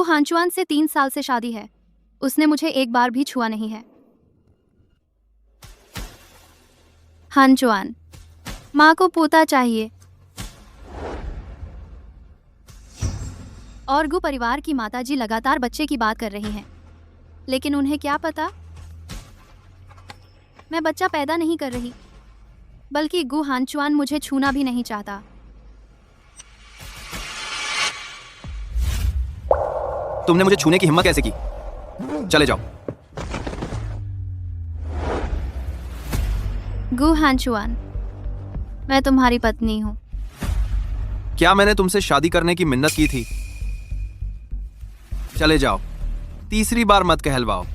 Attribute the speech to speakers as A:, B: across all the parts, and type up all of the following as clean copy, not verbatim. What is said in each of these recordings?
A: हांचुआन से 3 साल से शादी है। उसने मुझे एक बार भी छुआ नहीं है। हांचुआन, माँ को पोता चाहिए। और गु परिवार की माताजी लगातार बच्चे की बात कर रही हैं, लेकिन उन्हें क्या पता, मैं बच्चा पैदा नहीं कर रही, बल्कि गु हांचुआन मुझे छूना भी नहीं चाहता।
B: तुमने मुझे छूने की हिम्मत कैसे की? चले जाओ।
A: गु हांचुआन, मैं तुम्हारी पत्नी हूँ।
B: क्या मैंने तुमसे शादी करने की मिन्नत की थी? चले जाओ। तीसरी बार मत कहलवाओ।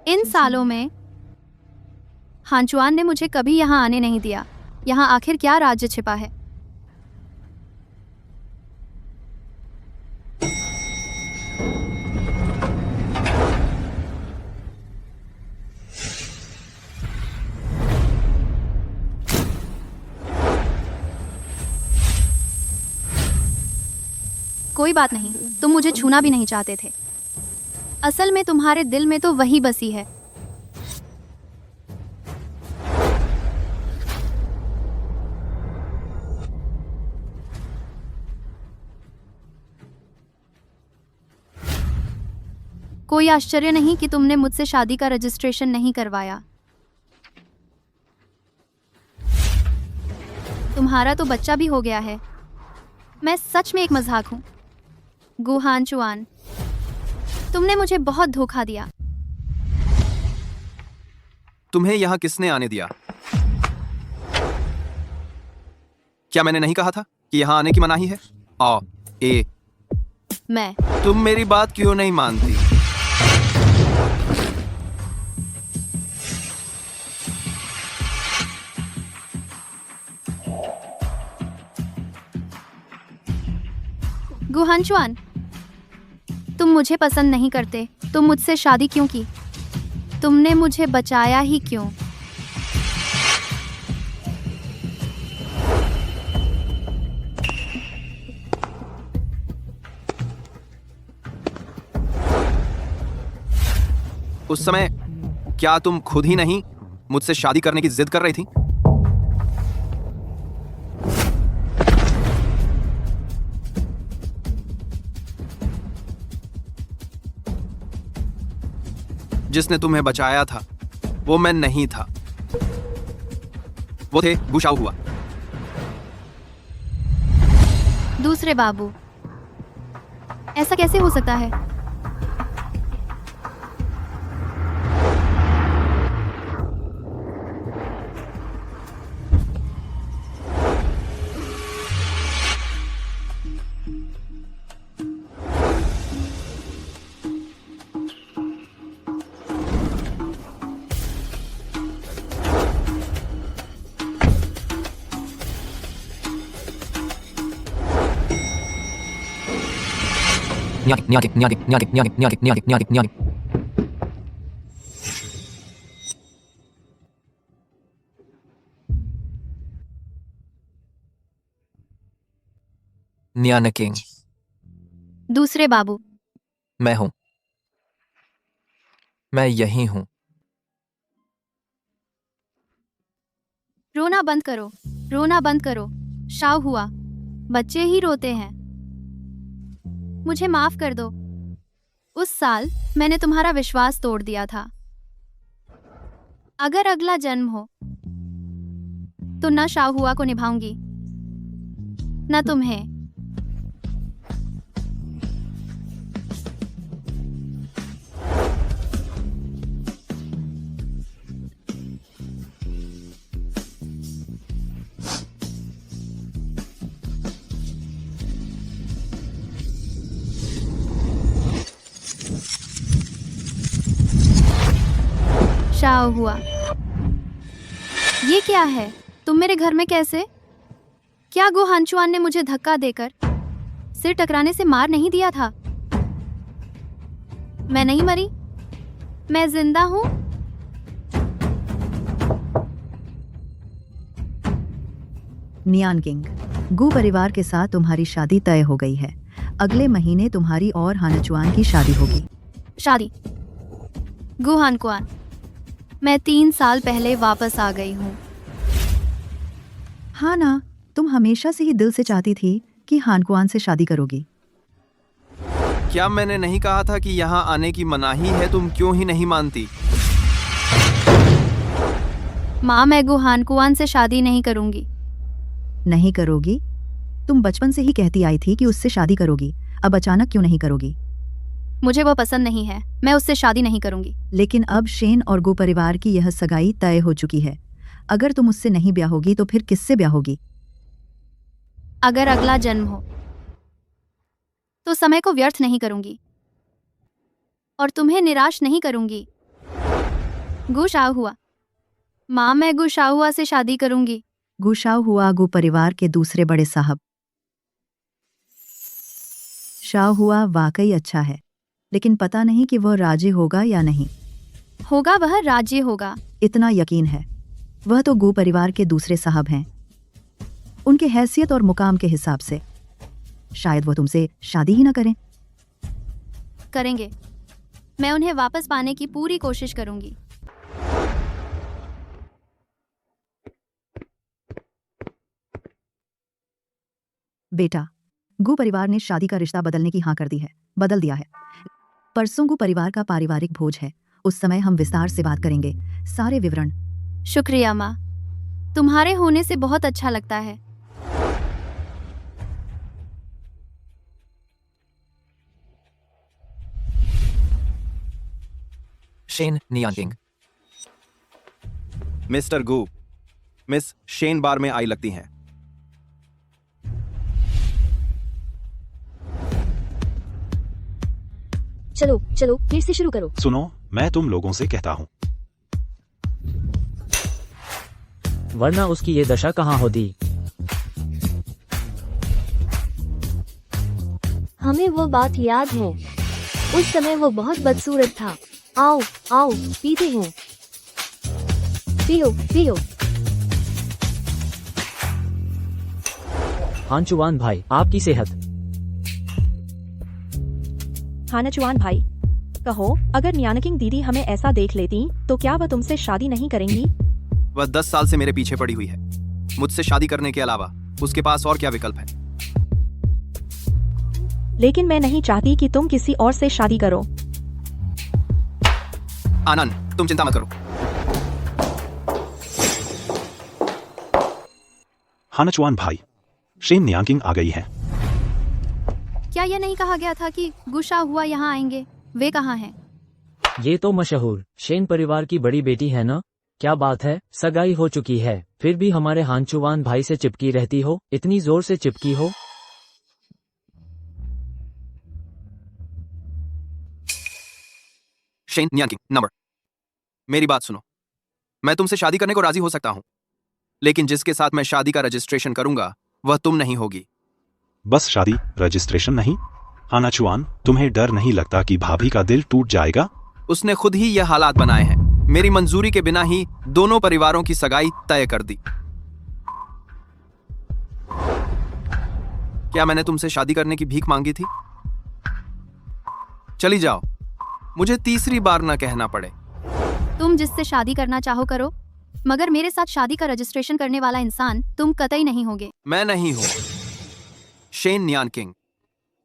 A: इन सालों में हांचुआन ने मुझे कभी यहाँ आने नहीं दिया। यहाँ आखिर क्या राज्य छिपा है? कोई बात नहीं, तुम मुझे छूना भी नहीं चाहते थे। असल में तुम्हारे दिल में तो वही बसी है। कोई आश्चर्य नहीं कि तुमने मुझसे शादी का रजिस्ट्रेशन नहीं करवाया। तुम्हारा तो बच्चा भी हो गया है। मैं सच में एक मजाक हूँ। गु हांचुआन, तुमने मुझे बहुत धोखा दिया।
B: तुम्हें यहाँ किसने आने दिया? क्या मैंने नहीं कहा था कि यहाँ आने की मनाही है?
A: मैं
B: तुम मेरी बात क्यों नहीं मानती?
A: गु हांचुआन, तुम मुझे पसंद नहीं करते। तुम मुझसे शादी क्यों की? तुमने मुझे बचाया ही क्यों?
B: उस समय क्या तुम खुद ही नहीं मुझसे शादी करने की जिद कर रही थी? जिसने तुम्हें बचाया था वो मैं नहीं था, वो थे गुशाओ हुआ।
A: दूसरे बाबू, ऐसा कैसे हो सकता है?
B: न्यानकिंग,
A: दूसरे बाबू,
B: मैं हूं। मैं यही हूं।
A: रोना बंद करो, रोना बंद करो। शाव हुआ, बच्चे ही रोते हैं। मुझे माफ कर दो। उस साल मैंने तुम्हारा विश्वास तोड़ दिया था। अगर अगला जन्म हो तो न शाव हुआ को निभाऊंगी, न तुम्हें। शाव हुआ, ये क्या है? तुम मेरे घर में कैसे? क्या गु हांचुआन ने मुझे धक्का देकर सिर टकराने से मार नहीं दिया था? मैं नहीं मरी, मैं जिंदा हूँ।
C: नियानकिंग, गु परिवार के साथ तुम्हारी शादी तय हो गई है। अगले महीने तुम्हारी और हानाचुआन की शादी होगी।
A: शादी? गुहान कुआन, मैं 3 साल पहले वापस आ गई हूँ।
C: हाँ ना, तुम हमेशा से ही दिल से चाहती थी कि हानकुआन से शादी करोगी।
B: क्या मैंने नहीं कहा था कि यहाँ आने की मनाही है? तुम क्यों ही नहीं मानती?
A: माँ, मैं गुहान कुआन से शादी नहीं करूँगी।
C: नहीं करोगी? तुम बचपन से ही कहती आई थी कि उससे शादी करोगी, अब अचानक क्यों नहीं करोगी?
A: मुझे वो पसंद नहीं है, मैं उससे शादी नहीं करूँगी।
C: लेकिन अब शेन और गु परिवार की यह सगाई तय हो चुकी है। अगर तुम उससे नहीं ब्याह होगी तो फिर किससे ब्याह होगी?
A: अगर अगला जन्म हो तो समय को व्यर्थ नहीं करूँगी और तुम्हें निराश नहीं करूँगी। गुशाओ हुआ। माँ, मैं गुशाओ से शादी करूँगी।
C: गुशाओ हुआ गु परिवार के दूसरे बड़े साहब। शाओ हुआ वाकई अच्छा है, लेकिन पता नहीं कि वह राजी होगा या नहीं।
A: होगा, वह राज्य होगा।
C: इतना यकीन है। वह तो गु परिवार के दूसरे साहब हैं। उनके हैसियत और मुकाम के हिसाब से शायद वह तुमसे शादी ही ना करें।
A: करेंगे। मैं उन्हें वापस पाने की पूरी कोशिश करूँगी।
C: बेटा, गु परिवार ने शादी का रिश्ता बदलने की हाँ कर दी है, बदल दिया है। परसों गु परिवार का पारिवारिक भोज है, उस समय हम विस्तार से बात करेंगे, सारे विवरण।
A: शुक्रिया माँ, तुम्हारे होने से बहुत अच्छा लगता है।
B: शेन नियानकिंग। मिस्टर गु, मिस शेन बार में आई लगती हैं।
D: चलो चलो फिर से शुरू करो।
E: सुनो, मैं तुम लोगों से कहता हूँ,
F: वरना उसकी ये दशा कहाँ होती।
D: हमें वो बात याद है, उस समय वो बहुत बदसूरत था। आओ आओ पीते हैं, पियो पियो।
F: हानचुआन भाई, आपकी सेहत।
G: हानाचुआन भाई, कहो, अगर नियानकिंग दीदी हमें ऐसा देख लेती तो क्या वह तुमसे शादी नहीं करेंगी?
B: वह 10 साल से मेरे पीछे पड़ी हुई है। मुझसे शादी करने के अलावा उसके पास और क्या विकल्प है?
G: लेकिन मैं नहीं चाहती कि तुम किसी और से शादी करो।
B: आनंद, तुम चिंता मत करो।
E: हानाचुआन भाई, शेन नियांकिंग आ गई है।
A: क्या यह नहीं कहा गया था कि गुशा हुआ यहाँ आएंगे? वे कहाँ हैं?
F: ये तो मशहूर शेन परिवार की बड़ी बेटी है ना? क्या बात है, सगाई हो चुकी है, फिर भी हमारे हानचुआन भाई से चिपकी रहती हो, इतनी जोर से चिपकी हो।
B: शेन नियांकिंग नंबर, मेरी बात सुनो। मैं तुमसे शादी करने को राजी हो सकता हूं, लेकिन जिसके साथ मैं शादी का रजिस्ट्रेशन करूंगा वह तुम नहीं होगी।
E: बस शादी, रजिस्ट्रेशन नहीं? हानाचुआन, तुम्हें डर नहीं लगता कि भाभी का दिल टूट जाएगा?
B: उसने खुद ही यह हालात बनाए हैं। मेरी मंजूरी के बिना ही दोनों परिवारों की सगाई तय कर दी। क्या मैंने तुमसे शादी करने की भीख मांगी थी? चली जाओ, मुझे तीसरी बार न कहना पड़े।
A: तुम जिससे शादी करना चाहो करो, मगर मेरे साथ शादी का रजिस्ट्रेशन करने वाला इंसान तुम कतई नहीं होगे।
B: मैं नहीं हूं शेन नियांकिंग।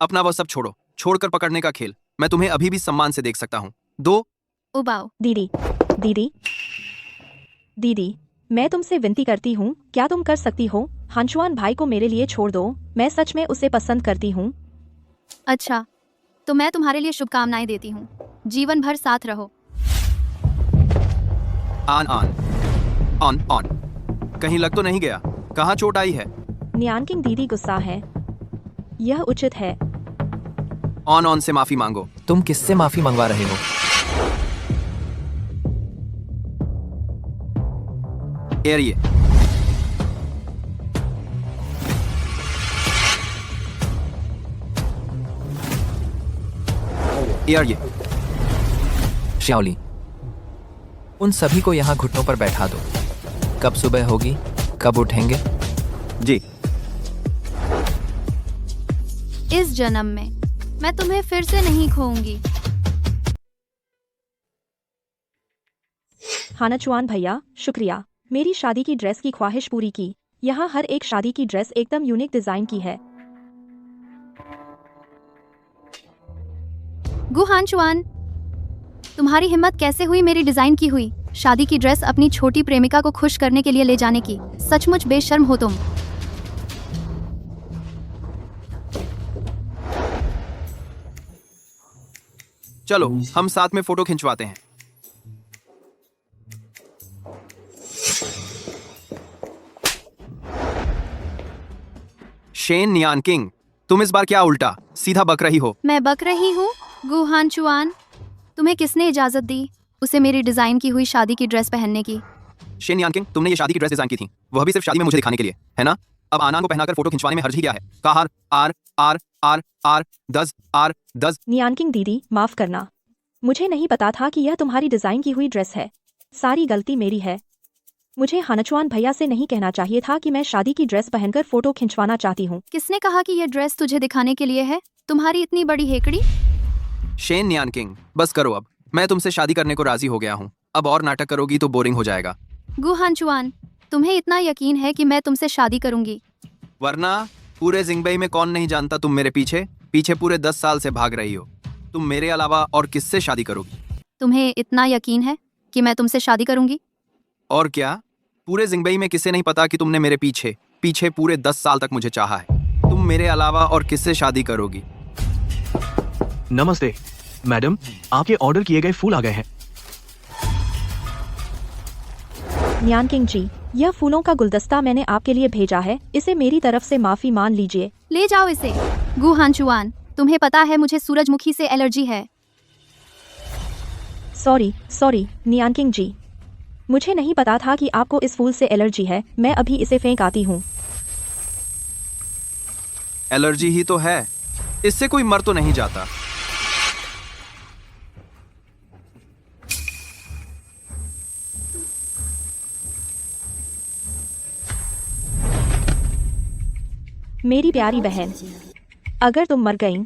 B: अपना वो सब छोड़ो, छोड़कर पकड़ने का खेल। मैं तुम्हें अभी भी सम्मान से देख सकता हूं। दो
A: उबाओ।
G: दीदी दीदी दीदी, मैं तुमसे विनती करती हूँ, क्या तुम कर सकती हो? हानचुआन भाई को मेरे लिए छोड़ दो, मैं सच में उसे पसंद करती हूँ।
A: अच्छा, तो मैं तुम्हारे लिए शुभकामनाएं देती हूँ। जीवन भर साथ रहो।
B: On on on on. कहीं लग तो नहीं गया? कहाँ चोट आई है?
G: नियांकिंग दीदी गुस्सा है, यह उचित है।
B: ऑन ऑन से माफी मांगो।
H: तुम किससे माफी मंगवा रहे हो?
B: एरिए एरिए
H: श्याओली, उन सभी को यहाँ घुटनों पर बैठा दो। कब सुबह होगी, कब उठेंगे?
B: जी।
A: इस जन्म में मैं तुम्हें फिर से नहीं खोऊंगी।
G: हानाचुआन भैया, शुक्रिया। मेरी शादी की ड्रेस की ख्वाहिश पूरी की। यहाँ हर एक शादी की ड्रेस एकदम यूनिक डिजाइन की है।
A: गुहान चुआन, तुम्हारी हिम्मत कैसे हुई मेरी डिजाइन की हुई शादी की ड्रेस अपनी छोटी प्रेमिका को खुश करने के लिए ले जाने की? सचमुच बेशर्म हो तुम।
B: चलो हम साथ में फोटो खिंचवाते हैं। शेन नियान किंग, तुम इस बार क्या उल्टा सीधा बक रही हो?
A: मैं बक रही हूँ? गुहान चुआन, तुम्हें किसने इजाजत दी उसे मेरी डिजाइन की हुई शादी की ड्रेस पहनने की?
B: शेन नियान किंग, तुमने ये शादी की ड्रेस डिजाइन की थी, वह भी सिर्फ शादी में मुझे दिखाने के लिए, है ना? अब आनान को पहनाकर फोटो खिंचवाने में हर्ज ही क्या है? कार आर आर आर आर 10 आर 10।
G: नियानकिंग दीदी, माफ करना। मुझे नहीं पता था कि यह तुम्हारी डिजाइन की हुई ड्रेस है। सारी गलती मेरी है। मुझे हानाचुआन भैया से नहीं कहना चाहिए था कि मैं शादी की ड्रेस पहनकर फोटो खिंचवाना चाहती हूँ।
A: किसने कहा कि यह ड्रेस तुझे दिखाने के लिए है? तुम्हारी इतनी बड़ी हेकड़ी।
B: शेन नियान किंग, बस करो अब। मैं तुमसे शादी करने को राजी हो गया हूँ। अब और नाटक करोगी तो बोरिंग हो जाएगा।
A: गुहान चुआन, तुम्हें इतना यकीन है कि मैं तुमसे शादी करूंगी?
B: वरना पूरे जिंगबई में कौन नहीं जानता तुम मेरे पीछे पीछे पूरे 10 साल से भाग रही हो। तुम मेरे अलावा और किससे शादी करोगी?
A: तुम्हें इतना यकीन है कि मैं तुमसे शादी करूंगी?
B: और क्या, पूरे जिंगबई में किसे नहीं पता कि तुमने मेरे पीछे पीछे पूरे 10 साल तक मुझे चाहा है। तुम मेरे अलावा और किससे शादी करोगी?
I: नमस्ते मैडम, आपके ऑर्डर किए गए फूल आ गए हैं।
G: नियानकिंग जी, यह फूलों का गुलदस्ता मैंने आपके लिए भेजा है। इसे मेरी तरफ से माफी मान लीजिए।
A: ले जाओ इसे। गुहान चुआन, तुम्हें पता है मुझे सूरजमुखी से एलर्जी है।
G: सॉरी नियानकिंग जी, मुझे नहीं पता था कि आपको इस फूल से एलर्जी है। मैं अभी इसे फेंक आती हूँ।
B: एलर्जी ही तो है, इससे कोई मर तो नहीं जाता।
G: मेरी प्यारी बहन, अगर तुम मर गई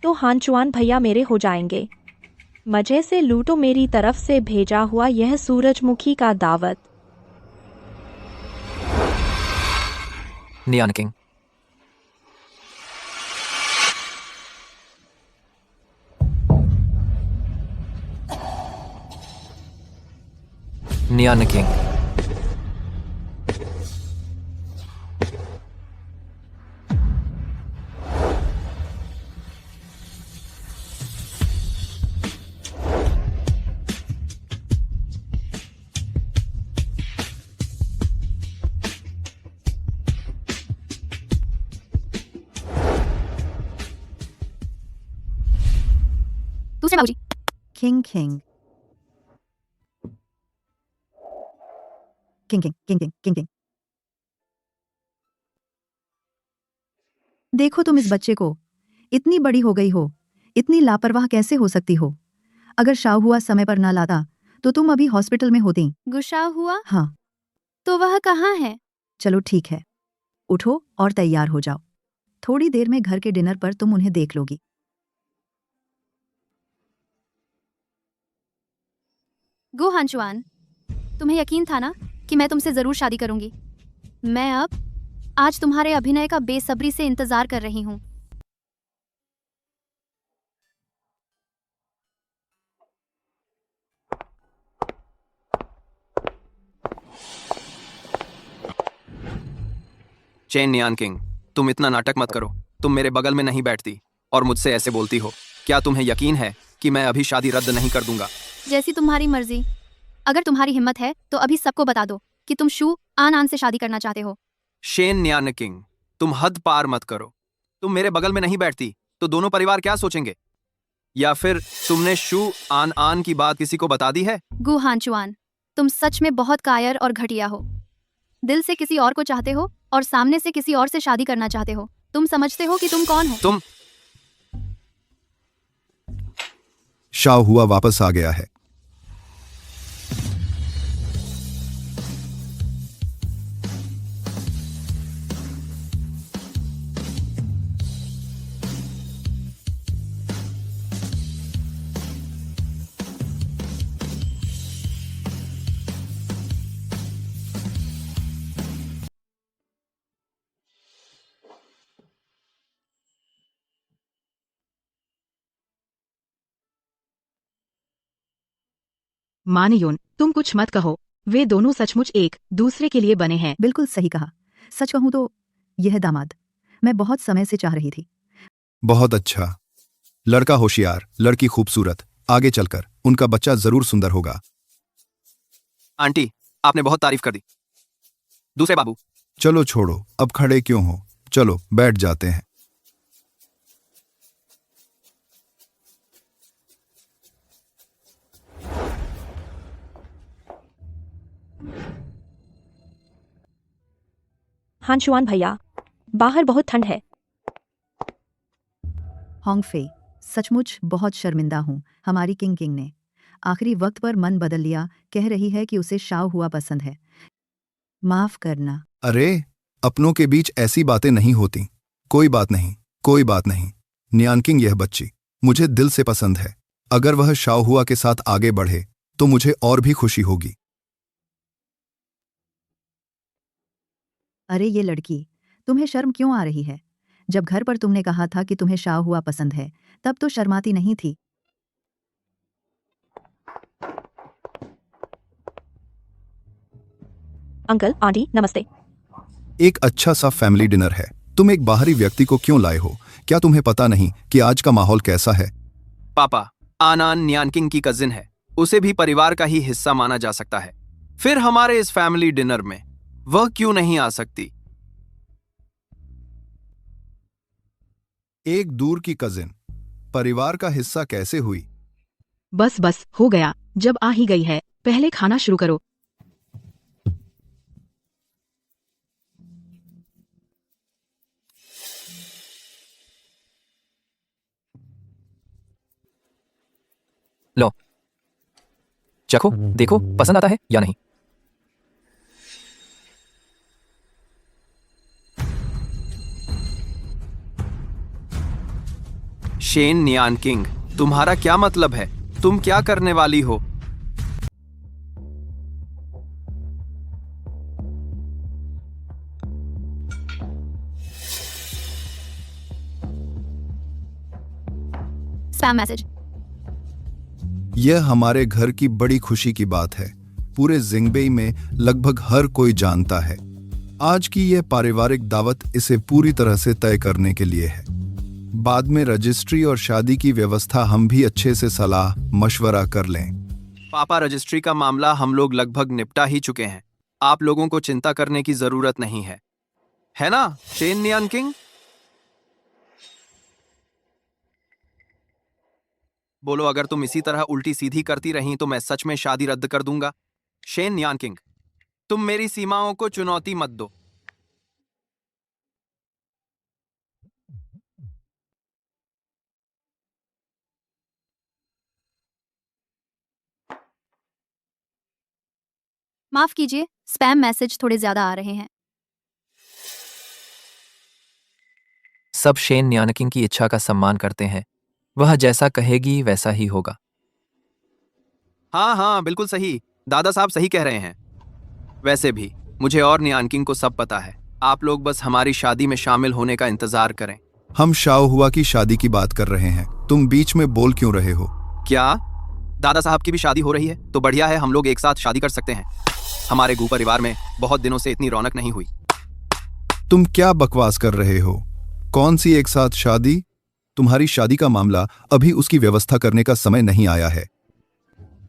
G: तो हानचुआन भैया मेरे हो जाएंगे। मजे से लूटो मेरी तरफ से भेजा हुआ यह सूरजमुखी का दावत।
H: नियान किंग, नियान किंग,
A: दूसरे बाबूजी।
C: King king king king king king king king. देखो तुम इस बच्चे को, इतनी बड़ी हो गई हो, इतनी लापरवाह कैसे हो सकती हो? अगर शाह हुआ समय पर ना लाता तो तुम अभी हॉस्पिटल में होती।
A: गुस्सा हुआ?
C: हाँ,
A: तो वह कहाँ है?
C: चलो ठीक है, उठो और तैयार हो जाओ। थोड़ी देर में घर के डिनर पर तुम उन्हें देख लोगी।
A: गुहान चुआन, तुम्हें यकीन था ना कि मैं तुमसे जरूर शादी करूंगी। मैं अब आज तुम्हारे अभिनय का बेसब्री से इंतजार कर रही हूँ।
B: चेन नियान किंग, तुम इतना नाटक मत करो। तुम मेरे बगल में नहीं बैठती और मुझसे ऐसे बोलती हो। क्या तुम्हें यकीन है कि मैं अभी शादी रद्द नहीं कर दूंगा?
A: जैसी तुम्हारी मर्जी। अगर तुम्हारी हिम्मत है तो अभी सबको बता दो कि तुम शू आन से शादी करना चाहते हो।
B: शेन नियान किंग, तुम हद पार मत करो। तुम मेरे बगल में नहीं बैठती तो दोनों परिवार क्या सोचेंगे? या फिर तुमने शू आन की बात किसी को बता दी है?
A: गुहान चुआन, तुम सच में बहुत कायर और घटिया हो। दिल से किसी और को चाहते हो और सामने से किसी और से शादी करना चाहते हो। तुम समझते हो कि तुम कौन हो?
B: तुम
J: शाह हुआ वापस आ गया है। मानयोन, तुम कुछ मत कहो। वे दोनों सचमुच एक दूसरे के लिए बने हैं।
C: बिल्कुल सही कहा। सच कहूँ तो यह दामाद मैं बहुत समय से चाह रही थी।
K: बहुत अच्छा। लड़का होशियार, लड़की खूबसूरत। आगे चलकर उनका बच्चा जरूर सुंदर होगा।
B: आंटी, आपने बहुत तारीफ कर दी। दूसरे बाबू।
K: चलो छोड़ो, अब खड़े क्यों हो, चलो बैठ जाते हैं।
G: हानचुआन भैया, बाहर बहुत ठंड है।
C: होंगफे, सचमुच बहुत शर्मिंदा हूँ। हमारी किंग ने आखिरी वक्त पर मन बदल लिया। कह रही है कि उसे शाओ हुआ पसंद है। माफ करना।
K: अरे, अपनों के बीच ऐसी बातें नहीं होती। कोई बात नहीं, कोई बात नहीं। नियानकिंग, यह बच्ची मुझे दिल से पसंद है। अगर वह शाओ हुआ के साथ आगे बढ़े तो मुझे और भी खुशी होगी।
C: अरे ये लड़की, तुम्हें शर्म क्यों आ रही है? जब घर पर तुमने कहा था कि तुम्हें शाओ हुआ पसंद है, तब तो शर्माती नहीं थी।
G: अंकल आंटी नमस्ते।
K: एक अच्छा सा फैमिली डिनर है। तुम एक बाहरी व्यक्ति को क्यों लाए हो? क्या तुम्हें पता नहीं कि आज का माहौल कैसा है?
B: पापा, आनान नियानकिंग की कजिन है। उसे भी परिवार का ही हिस्सा माना जा सकता है। फिर हमारे इस फैमिली डिनर में वह क्यों नहीं आ सकती?
K: एक दूर की कजिन परिवार का हिस्सा कैसे हुई?
J: बस बस हो गया। जब आ ही गई है, पहले खाना शुरू करो।
H: लो, चखो, देखो पसंद आता है या नहीं।
B: शेन नियानकिंग, तुम्हारा क्या मतलब है? तुम क्या करने वाली हो?
A: Spam message.
K: यह हमारे घर की बड़ी खुशी की बात है। पूरे जिंगबेई में लगभग हर कोई जानता है। आज की यह पारिवारिक दावत इसे पूरी तरह से तय करने के लिए है। बाद में रजिस्ट्री और शादी की व्यवस्था हम भी अच्छे से सलाह मशवरा कर लें।
B: पापा, रजिस्ट्री का मामला हम लोग लगभग निपटा ही चुके हैं। आप लोगों को चिंता करने की जरूरत नहीं है ना शेन नियानकिंग? बोलो, अगर तुम इसी तरह उल्टी सीधी करती रही तो मैं सच में शादी रद्द कर दूंगा। शेन नियानकिंग, तुम मेरी सीमाओं को चुनौती मत दो।
A: माफ कीजिए, स्पैम मैसेज थोड़े ज्यादा आ रहे हैं।
H: सब शेन नियानकिंग की इच्छा का सम्मान करते हैं। वह जैसा कहेगी वैसा ही होगा।
B: हाँ हाँ, बिल्कुल सही। दादा साहब सही कह रहे हैं। वैसे भी मुझे और नियानकिंग को सब पता है। आप लोग बस हमारी शादी में शामिल होने का इंतजार करें।
K: हम शाओ हुआ की शादी की बात कर रहे हैं। तुम बीच में बोल क्यों रहे हो?
B: क्या दादा साहब की भी शादी हो रही है? तो बढ़िया है, हम लोग एक साथ शादी कर सकते हैं। हमारे गू परिवार में बहुत दिनों से इतनी रौनक नहीं हुई।
K: तुम क्या बकवास कर रहे हो? कौन सी एक साथ शादी? तुम्हारी शादी का मामला अभी उसकी व्यवस्था करने का समय नहीं आया है।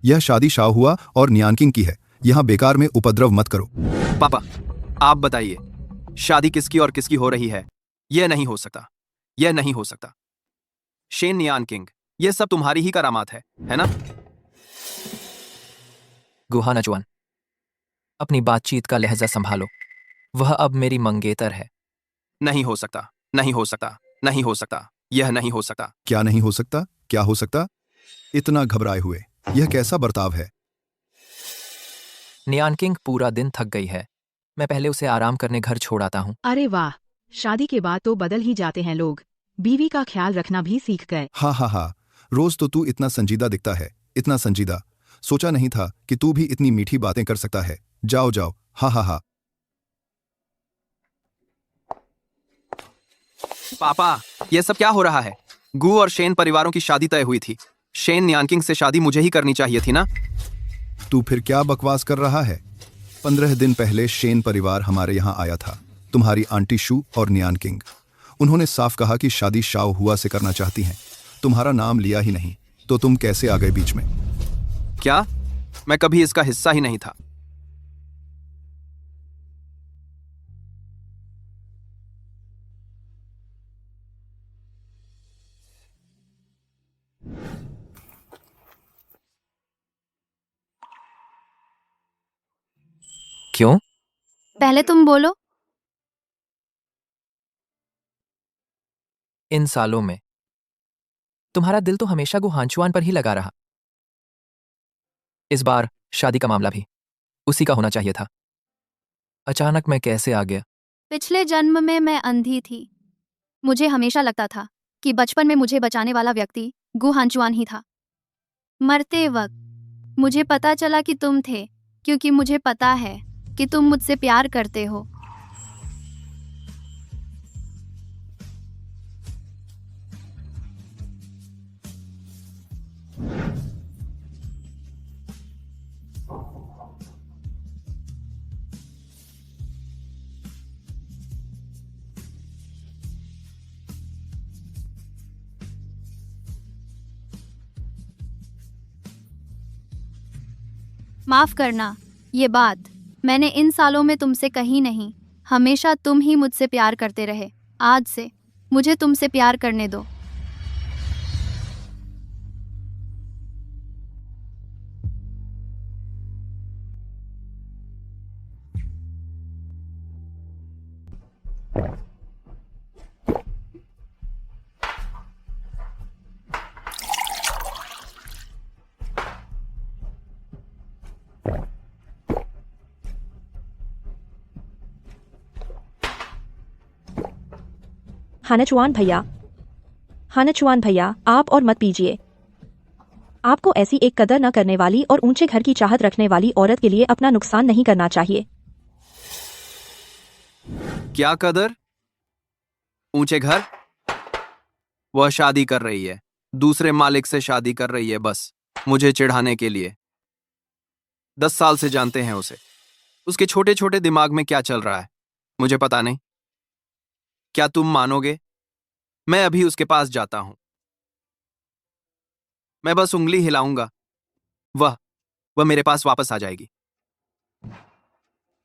K: यह शादी शाओ हुआ और नियानकिंग की है। यहां बेकार में उपद्रव मत करो।
B: पापा, आप बताइए, शादी किसकी और किसकी हो रही है? यह नहीं हो सकता, यह नहीं हो सकता। शेन नियानकिंग, यह सब तुम्हारी ही करामात है ना?
H: गुहा नचवान, अपनी बातचीत का लहजा संभालो। वह अब मेरी मंगेतर है।
B: नहीं हो सकता, नहीं हो सकता, नहीं हो सकता, यह नहीं हो सकता।
K: क्या नहीं हो सकता? क्या हो सकता? इतना घबराए हुए, यह कैसा बर्ताव है?
H: नियानकिंग पूरा दिन थक गई है। मैं पहले उसे आराम करने घर छोड़ आता हूँ।
J: अरे वाह, शादी के बाद तो बदल ही जाते हैं लोग। बीवी का ख्याल रखना भी सीख गए।
K: हाँ हाँ हाँ, रोज तो तू इतना संजीदा दिखता है, इतना संजीदा। सोचा नहीं था कि तू भी इतनी मीठी बातें कर सकता है। जाओ जाओ, हाँ हाँ हाँ।
B: पापा, यह सब क्या हो रहा है? गू और शेन परिवारों की शादी तय हुई थी। शेन नियानकिंग से शादी मुझे ही करनी चाहिए थी ना?
K: तू फिर क्या बकवास कर रहा है? 15 दिन पहले शेन परिवार हमारे यहाँ आया था, तुम्हारी आंटी शू और नियान किंग। उन्होंने साफ कहा कि शादी शाओ हुआ से करना चाहती हैं। तुम्हारा नाम लिया ही नहीं, तो तुम कैसे आ गए बीच में?
B: क्या? मैं कभी इसका हिस्सा ही नहीं था।
H: क्यों?
A: पहले तुम बोलो।
H: इन सालों में तुम्हारा दिल तो हमेशा गु हांचुआन पर ही लगा रहा। इस बार शादी का मामला भी उसी का होना चाहिए था। अचानक मैं कैसे आ गया?
A: पिछले जन्म में मैं अंधी थी। मुझे हमेशा लगता था कि बचपन में मुझे बचाने वाला व्यक्ति गु हांचुआन ही था। मरते वक्त मुझे पता चला कि तुम थे, क्योंकि मुझे पता है कि तुम मुझसे प्यार करते हो। माफ करना, ये बात मैंने इन सालों में तुमसे कही नहीं। हमेशा तुम ही मुझसे प्यार करते रहे। आज से मुझे तुमसे प्यार करने दो।
G: हानचुआन भैया, आप और मत पीजिए। आपको ऐसी एक कदर न करने वाली और ऊंचे घर की चाहत रखने वाली औरत के लिए अपना नुकसान नहीं करना चाहिए।
B: क्या कदर? ऊंचे घर? वह शादी कर रही है, दूसरे मालिक से शादी कर रही है, बस मुझे चिढ़ाने के लिए। 10 साल से जानते हैं उसे। उसके छोटे छोटे दिमाग में क्या चल रहा है मुझे पता नहीं। क्या तुम मानोगे? मैं अभी उसके पास जाता हूं। मैं बस उंगली हिलाऊंगा, वह मेरे पास वापस आ जाएगी।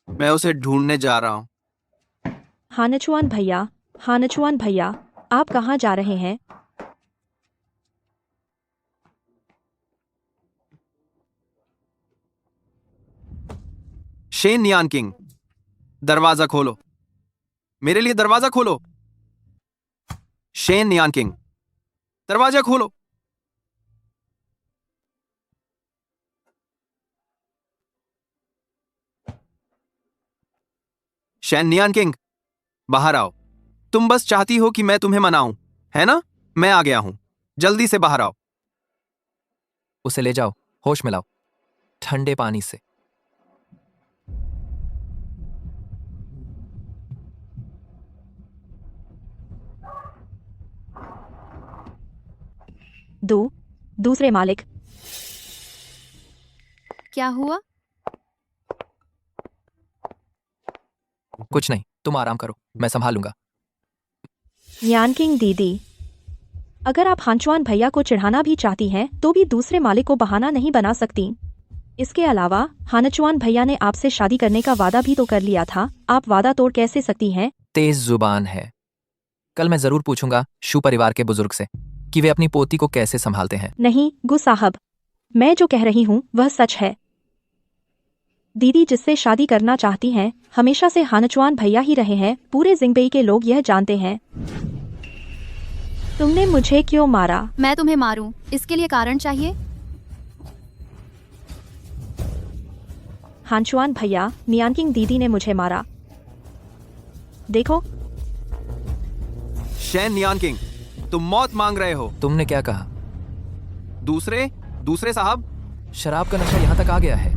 B: मैं उसे ढूंढने जा रहा हूं।
G: हानचुआन भैया, आप कहाँ जा रहे हैं?
B: शेन नियान किंग, दरवाजा खोलो, मेरे लिए दरवाजा खोलो। शेन नियान किंग, दरवाजा खोलो। शेन नियान किंग, बाहर आओ। तुम बस चाहती हो कि मैं तुम्हें मनाऊं, है ना? मैं आ गया हूं, जल्दी से बाहर आओ।
H: उसे ले जाओ, होश में लाओ, ठंडे पानी से।
G: दूसरे मालिक।
A: क्या हुआ?
H: कुछ नहीं, तुम आराम करो, मैं संभालूंगा।
G: यानकिंग दीदी, अगर आप हांचुआन भैया को चिढ़ाना भी चाहती हैं तो भी दूसरे मालिक को बहाना नहीं बना सकती। इसके अलावा हानचुआन भैया ने आपसे शादी करने का वादा भी तो कर लिया था। आप वादा तोड़ कैसे सकती हैं?
H: तेज जुबान है। कल मैं जरूर पूछूंगा शू परिवार के बुजुर्ग से कि वे अपनी पोती को कैसे संभालते हैं।
G: नहीं गु साहब, मैं जो कह रही हूँ वह सच है। दीदी जिससे शादी करना चाहती हैं हमेशा से हानचुआन भैया ही रहे हैं। पूरे जिंगबेई के लोग यह जानते हैं। तुमने मुझे क्यों मारा?
A: मैं तुम्हें मारूं, इसके लिए कारण चाहिए?
G: हानचुआन भैया, नियानकिंग दीदी ने मुझे मारा। देखो।
B: शेन नियान किंग, तुम मौत मांग रहे हो।
H: तुमने क्या कहा?
B: दूसरे साहब,
H: शराब का नशा यहाँ तक आ गया है।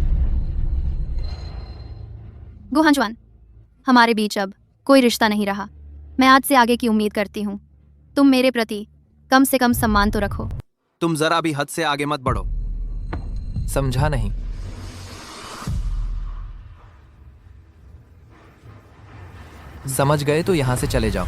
A: गु हांचुआन, हमारे बीच अब कोई रिश्ता नहीं रहा। मैं आज से आगे की उम्मीद करती हूँ। तुम मेरे प्रति कम से कम सम्मान तो रखो।
B: तुम जरा भी हद से आगे मत बढ़ो।
H: समझा नहीं। समझ गए तो यहाँ से चले जाओ।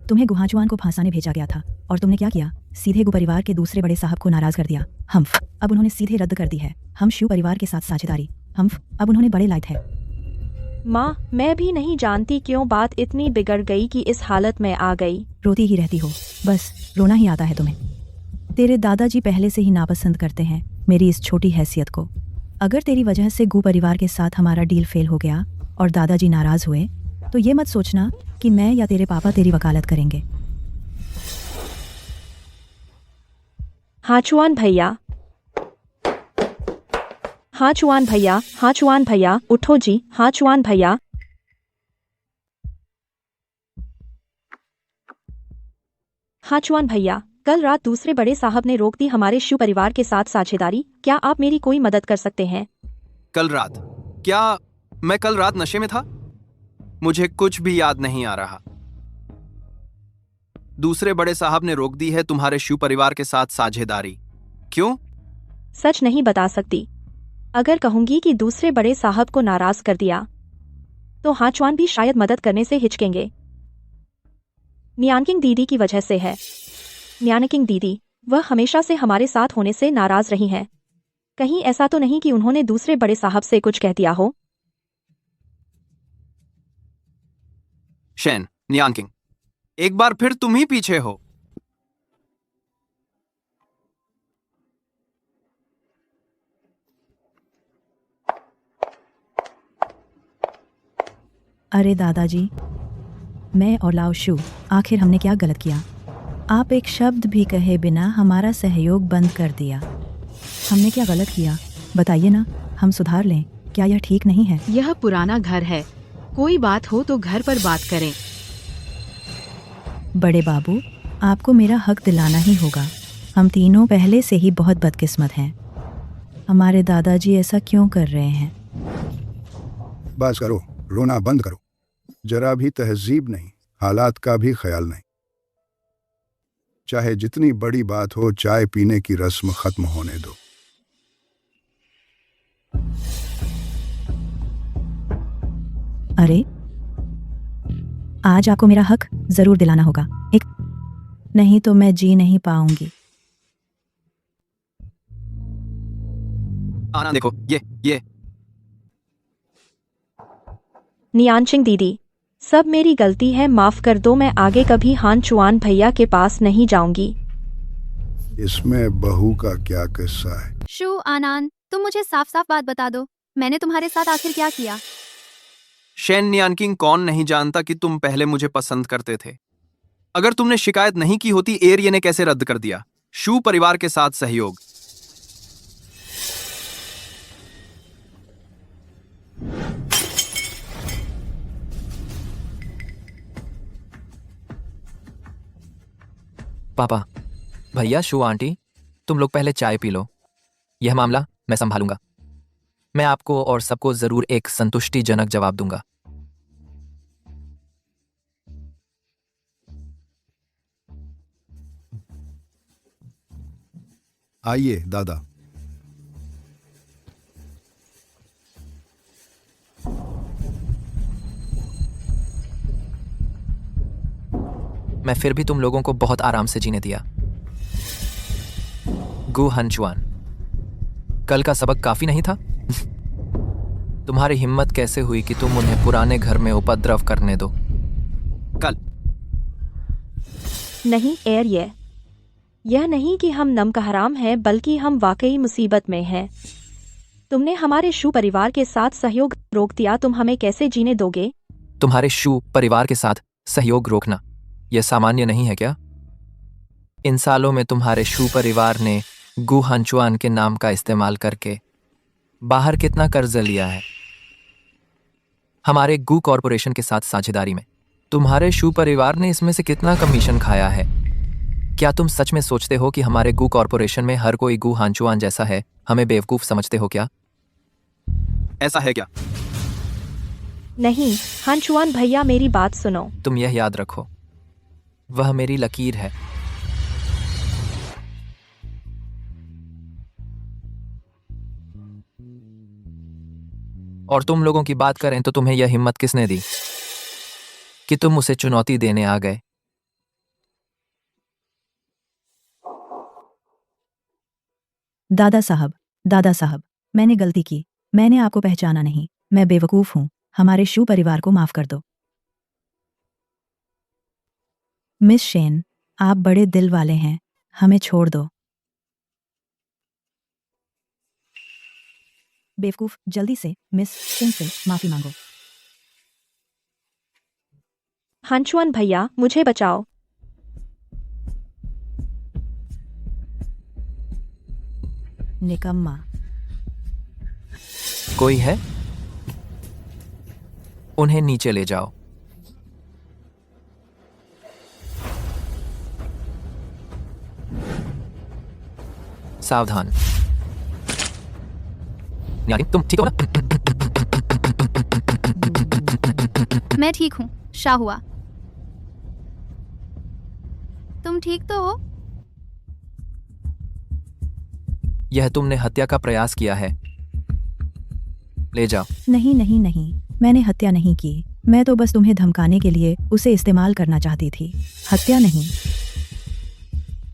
C: तुम्हें गुहाचुआन को फांसाने भेजा गया था और तुमने क्या किया? सीधे गु परिवार के दूसरे बड़े साहब को नाराज कर दिया। हम्फ, अब उन्होंने सीधे रद्द कर दी है हम शिव परिवार के साथ साझेदारी। हम्फ, अब उन्होंने बड़े लायक है।
G: माँ, मैं भी नहीं जानती क्यों बात इतनी बिगड़ गई कि इस हालत में आ गई।
C: रोती ही रहती हो, बस रोना ही आता है तुम्हें। तेरे दादाजी पहले से ही नापसंद करते हैं मेरी इस छोटी हैसियत को। अगर तेरी वजह से गु परिवार के साथ हमारा डील फेल हो गया और दादाजी नाराज हुए तो ये मत सोचना कि मैं या तेरे पापा तेरी वकालत करेंगे।
G: हाचुआन भैया, हाचुआन भैया, हाचुआन भैया, उठो जी, हाचुआन भैया। हाचुआन भैया, कल रात दूसरे बड़े साहब ने रोक दी हमारे शिव परिवार के साथ साझेदारी। क्या आप मेरी कोई मदद कर सकते हैं?
B: कल रात? क्या मैं कल रात नशे में था? मुझे कुछ भी याद नहीं आ रहा। दूसरे बड़े साहब ने रोक दी है तुम्हारे शिव परिवार के साथ साझेदारी। क्यों?
G: सच नहीं बता सकती। अगर कहूंगी कि दूसरे बड़े साहब को नाराज कर दिया तो हाचुआन भी शायद मदद करने से हिचकेंगे। नियानकिंग दीदी की वजह से है। नियानकिंग दीदी, वह हमेशा से हमारे साथ होने से नाराज रही हैं। कहीं ऐसा तो नहीं कि उन्होंने दूसरे बड़े साहब से कुछ कह दिया हो?
B: शेन, नियानकिंग, एक बार फिर तुम ही पीछे हो।
C: अरे दादाजी, मैं और लाओ शू, आखिर हमने क्या गलत किया? आप एक शब्द भी कहे बिना हमारा सहयोग बंद कर दिया। हमने क्या गलत किया बताइए ना, हम सुधार लें। क्या यह ठीक नहीं है?
J: यह पुराना घर है, कोई बात हो तो घर पर बात करें।
C: बड़े बाबू, आपको मेरा हक दिलाना ही होगा। हम तीनों पहले से ही बहुत बदकिस्मत हैं। हमारे दादाजी ऐसा क्यों कर रहे हैं?
K: बस करो, रोना बंद करो। जरा भी तहजीब नहीं, हालात का भी ख्याल नहीं। चाहे जितनी बड़ी बात हो, चाय पीने की रस्म खत्म होने दो।
C: अरे, आज आपको मेरा हक जरूर दिलाना होगा। एक नहीं तो मैं जी नहीं पाऊंगी।
B: आना देखो, ये
G: नियानचिंग दीदी, सब मेरी गलती है, माफ कर दो। मैं आगे कभी हानचुआन भैया के पास नहीं जाऊंगी।
K: इसमें बहू का क्या किस्सा है?
A: शू आनान, तुम मुझे साफ साफ बात बता दो, मैंने तुम्हारे साथ आखिर क्या किया?
B: शेन नियानकिंग, कौन नहीं जानता कि तुम पहले मुझे पसंद करते थे। अगर तुमने शिकायत नहीं की होती, एरिया ने कैसे रद्द कर दिया? शू परिवार के साथ सहयोग।
H: पापा, भैया, शू आंटी, तुम लोग पहले चाय पी लो। यह मामला मैं संभालूंगा। मैं आपको और सबको जरूर एक संतुष्टिजनक जवाब दूंगा।
K: आइए दादा।
H: मैं फिर भी तुम लोगों को बहुत आराम से जीने दिया। गु हनचुआन, कल का सबक काफी नहीं था? तुम्हारी हिम्मत कैसे हुई कि तुम उन्हें पुराने घर में उपद्रव करने दो?
B: कल
G: नहीं एर, यह नहीं कि हम नमकहराम हैं, बल्कि हम वाकई मुसीबत में हैं। तुमने हमारे शू परिवार के साथ सहयोग रोक दिया, तुम हमें कैसे जीने दोगे?
H: तुम्हारे शू परिवार के साथ सहयोग रोकना यह सामान्य नहीं है क्या? इन सालों में तुम्हारे शू परिवार ने गु हनचुआन के नाम का इस्तेमाल करके बाहर कितना कर्ज लिया है। हमारे गु कॉरपोरेशन के साथ साझेदारी में तुम्हारे शू परिवार ने इसमें से कितना कमीशन खाया है? क्या तुम सच में सोचते हो कि हमारे गु कॉरपोरेशन में हर कोई गु हानचुआन जैसा है? हमें बेवकूफ समझते हो क्या?
B: ऐसा है क्या?
G: नहीं हानचुआन भैया, मेरी बात सुनो।
H: तुम यह याद रखो, वह मेरी लकीर है। और तुम लोगों की बात करें तो तुम्हें यह हिम्मत किसने दी कि तुम उसे चुनौती देने आ गए?
C: दादा साहब, मैंने गलती की। मैंने आपको पहचाना नहीं। मैं बेवकूफ हूँ। हमारे शू परिवार को माफ कर दो। मिस शेन, आप बड़े दिल वाले हैं। हमें छोड़ दो। बेवकूफ, जल्दी से मिस शेन से माफी मांगो।
G: हांचुआन भैया, मुझे बचाओ।
C: निकम्मा।
H: कोई है? उन्हें नीचे ले जाओ। सावधान। यानी तुम ठीक हो ना?
A: मैं ठीक हूँ, शाहुआ। तुम ठीक तो हो?
H: यह तुमने हत्या का प्रयास किया है। ले जाओ।
C: नहीं, मैंने हत्या नहीं की। मैं तो बस तुम्हें धमकाने के लिए उसे इस्तेमाल करना चाहती थी, हत्या नहीं।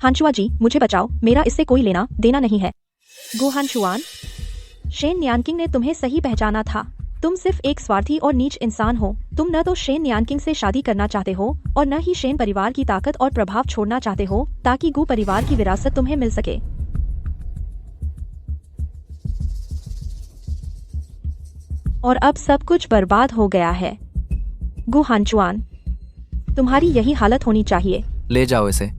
G: हांचुआ जी, मुझे बचाओ। मेरा इससे कोई लेना देना नहीं है। गो हांचुआन, शेन न्यानकिंग ने तुम्हें सही पहचाना था। तुम सिर्फ एक स्वार्थी और नीच इंसान हो। तुम न तो शेन न्यानकिंग से शादी करना चाहते हो और न ही शेन परिवार की ताकत और प्रभाव छोड़ना चाहते हो ताकि गु परिवार की विरासत तुम्हें मिल सके। और अब सब कुछ बर्बाद हो गया है। गु हांचुआन, तुम्हारी यही हालत होनी चाहिए।
H: ले जाओ इसे।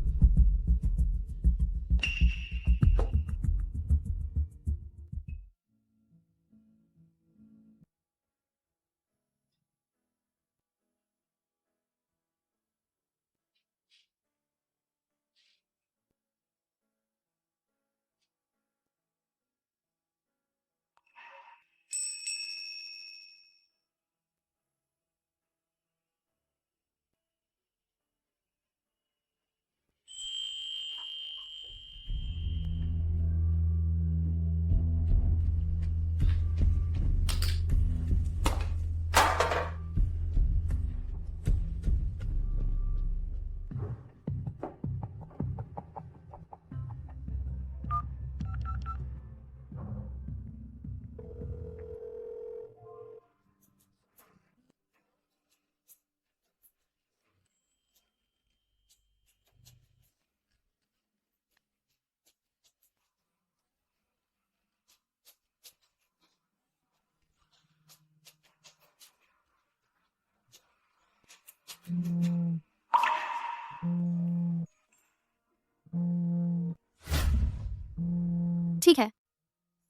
A: ठीक है।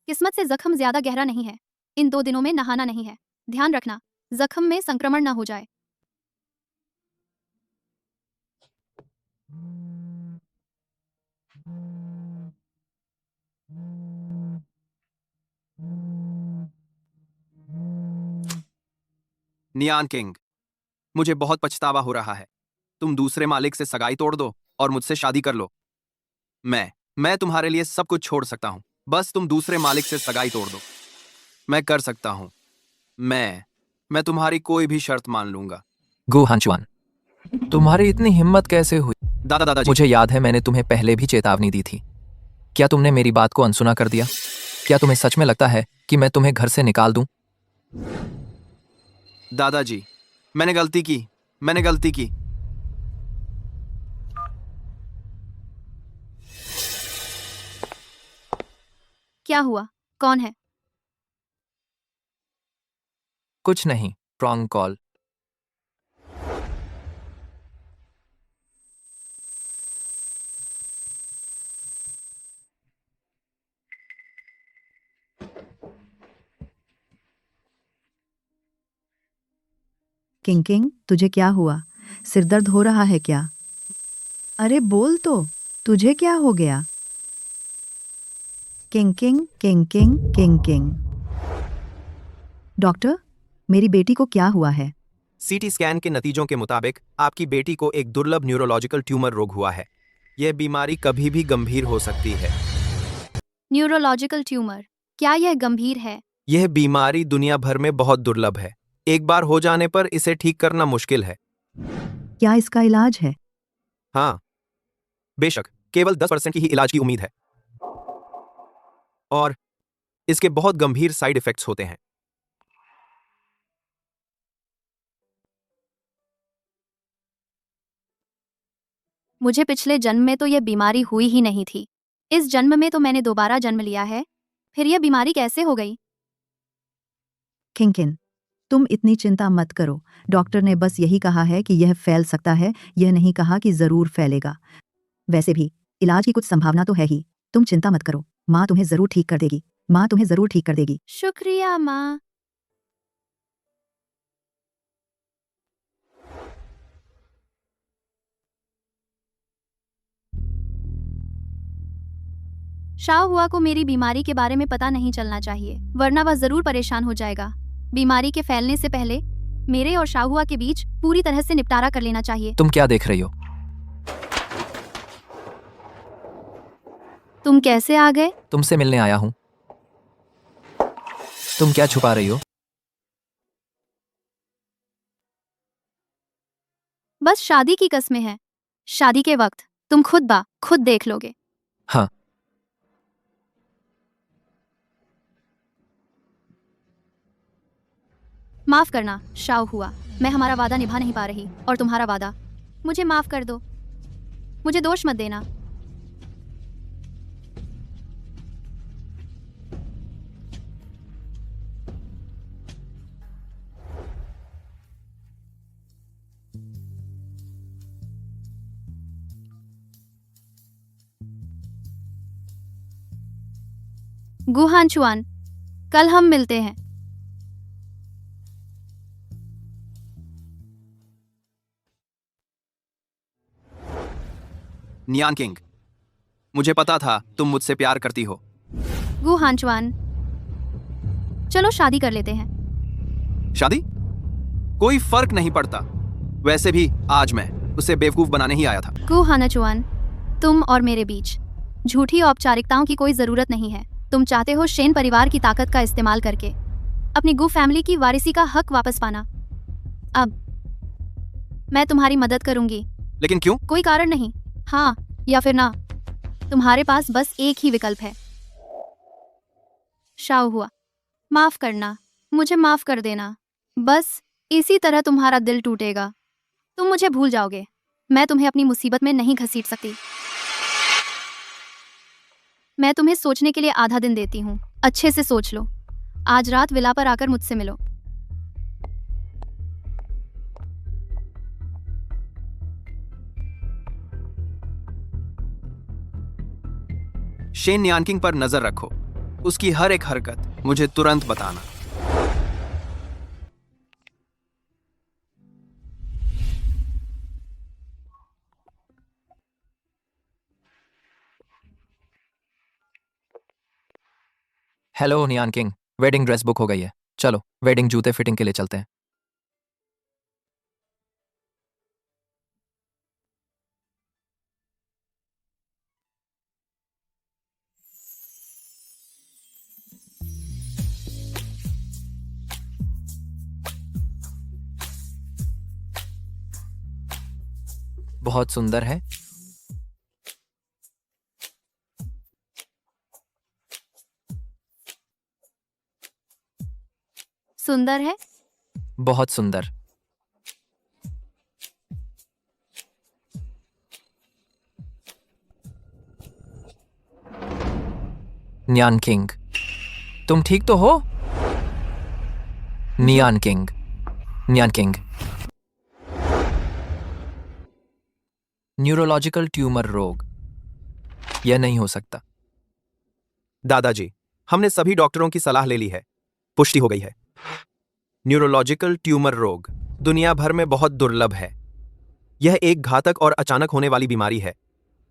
A: किस्मत से जख्म ज्यादा गहरा नहीं है। इन 2 दिनों में नहाना नहीं है। ध्यान रखना, जख्म में संक्रमण न हो जाए।
B: नियान किंग, मुझे बहुत पछतावा हो रहा है। तुम दूसरे मालिक से सगाई तोड़ दो और मुझसे शादी कर लो। मैं तुम्हारे लिए सब कुछ छोड़ सकता हूं। बस तुम दूसरे मालिक से सगाई तोड़ दो। मैं कर सकता हूं। मैं तुम्हारी कोई भी शर्त मान लूंगा।
H: गु हांचुआन, तुम्हारी इतनी हिम्मत कैसे हुई?
B: दादाजी,
H: मुझे याद है मैंने तुम्हें पहले भी चेतावनी दी थी। क्या तुमने मेरी बात को अनसुना कर दिया? क्या तुम्हें सच में लगता है कि मैं तुम्हें घर से निकाल दूं?
B: दादाजी, मैंने गलती की।
A: क्या हुआ? कौन है?
H: कुछ नहीं, रॉन्ग कॉल।
C: किंग, तुझे क्या हुआ? सिरदर्द हो रहा है क्या? अरे बोल तो, तुझे क्या हो गया? किंग। डॉक्टर, मेरी बेटी को क्या हुआ है?
B: सीटी स्कैन के नतीजों के मुताबिक आपकी बेटी को एक दुर्लभ न्यूरोलॉजिकल ट्यूमर रोग हुआ है। यह बीमारी कभी भी गंभीर हो सकती है।
A: न्यूरोलॉजिकल ट्यूमर, क्या यह गंभीर है?
B: यह बीमारी दुनिया भर में बहुत दुर्लभ है। एक बार हो जाने पर इसे ठीक करना मुश्किल है।
C: क्या इसका इलाज है?
B: हाँ, बेशक, केवल 10% की ही इलाज की उम्मीद है और इसके बहुत गंभीर साइड इफेक्ट्स होते हैं।
A: मुझे पिछले जन्म में तो यह बीमारी हुई ही नहीं थी। इस जन्म में तो मैंने दोबारा जन्म लिया है। फिर यह बीमारी कैसे हो गई?
C: किंकिन, तुम इतनी चिंता मत करो। डॉक्टर ने बस यही कहा है कि यह फैल सकता है, यह नहीं कहा कि जरूर फैलेगा। वैसे भी इलाज की कुछ संभावना तो है ही। तुम चिंता मत करो, माँ तुम्हें जरूर ठीक कर देगी। माँ तुम्हें जरूर ठीक कर देगी।
A: शुक्रिया माँ। शाहुआ को मेरी बीमारी के बारे में पता नहीं चलना चाहिए, वरना वह जरूर परेशान हो जाएगा। बीमारी के फैलने से पहले मेरे और शाहुआ के बीच पूरी तरह से निपटारा कर लेना चाहिए।
H: तुम क्या देख रही हो?
A: तुम कैसे आ गए?
H: तुमसे मिलने आया हूं। तुम क्या छुपा रही हो?
A: बस शादी की कस्में हैं। शादी के वक्त तुम खुद देख लोगे।
H: हाँ।
A: माफ करना शाहुआ, मैं हमारा वादा निभा नहीं पा रही और तुम्हारा वादा। मुझे माफ कर दो, मुझे दोष मत देना। गुहानचुआन, कल हम मिलते हैं।
B: नियान किंग, मुझे पता था तुम मुझसे प्यार करती हो।
A: गुहानचुआन, चलो शादी कर लेते हैं।
B: शादी? कोई फर्क नहीं पड़ता। वैसे भी आज मैं उसे बेवकूफ बनाने ही आया था।
A: गुहानचुआन, तुम और मेरे बीच झूठी औपचारिकताओं की कोई जरूरत नहीं है। तुम चाहते हो शेन परिवार की ताकत का इस्तेमाल करके अपनी गु फैमिली की वारिसी का हक वापस पाना। अब मैं तुम्हारी मदद करूंगी।
B: लेकिन क्यों?
A: कोई कारण नहीं, हाँ या फिर ना। तुम्हारे पास बस एक ही विकल्प है। शाहुआ, माफ करना, मुझे माफ कर देना। बस इसी तरह तुम्हारा दिल टूटेगा। तुम मुझे भूल जाओगे। मैं तुम्हें अपनी मुसीबत में नहीं घसीट सकती। मैं तुम्हें सोचने के लिए आधा दिन देती हूँ। अच्छे से सोच लो। आज रात विला पर आकर मुझसे मिलो।
B: शेन नियानकिंग पर नजर रखो। उसकी हर एक हरकत मुझे तुरंत बताना।
H: हेलो नियान किंग, वेडिंग ड्रेस बुक हो गई है। चलो वेडिंग जूते फिटिंग के लिए चलते हैं। बहुत सुंदर है।
A: सुंदर है।
H: बहुत सुंदर। नियान किंग, तुम ठीक तो हो? नियान किंग, नियान किंग। न्यूरोलॉजिकल ट्यूमर रोग, यह नहीं हो सकता।
B: दादाजी, हमने सभी डॉक्टरों की सलाह ले ली है। पुष्टि हो गई है। न्यूरोलॉजिकल ट्यूमर रोग दुनिया भर में बहुत दुर्लभ है। यह एक घातक और अचानक होने वाली बीमारी है।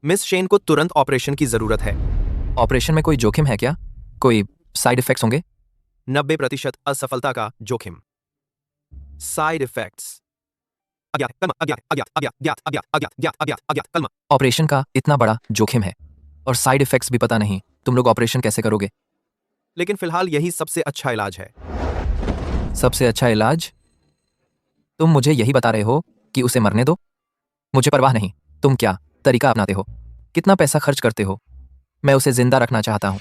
B: मिस शेन को तुरंत ऑपरेशन की जरूरत है।
H: ऑपरेशन में कोई जोखिम है क्या? कोई साइड इफेक्ट्स होंगे?
B: 90% असफलता का जोखिम। Side effects.
H: ऑपरेशन का इतना बड़ा जोखिम है और साइड इफेक्ट्स भी पता नहीं। तुम लोग ऑपरेशन कैसे करोगे?
B: लेकिन फिलहाल यही सबसे अच्छा इलाज है।
H: सबसे अच्छा इलाज? तुम मुझे यही बता रहे हो कि उसे मरने दो? मुझे परवाह नहीं तुम क्या तरीका अपनाते हो, कितना पैसा खर्च करते हो। मैं उसे जिंदा रखना चाहता हूं।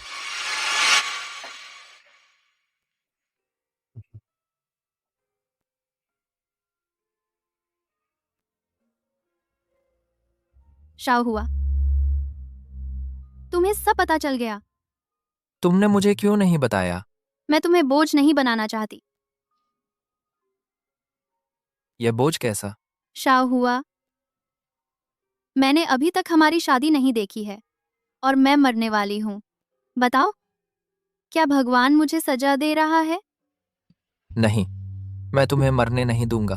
A: शाओ हुआ, तुम्हें सब पता चल गया।
H: तुमने मुझे क्यों नहीं बताया?
A: मैं तुम्हें बोझ नहीं बनाना चाहती।
H: यह बोझ कैसा?
A: शाओ हुआ, मैंने अभी तक हमारी शादी नहीं देखी है और मैं मरने वाली हूँ। बताओ, क्या भगवान मुझे सजा दे रहा है?
H: नहीं, मैं तुम्हें मरने नहीं दूंगा।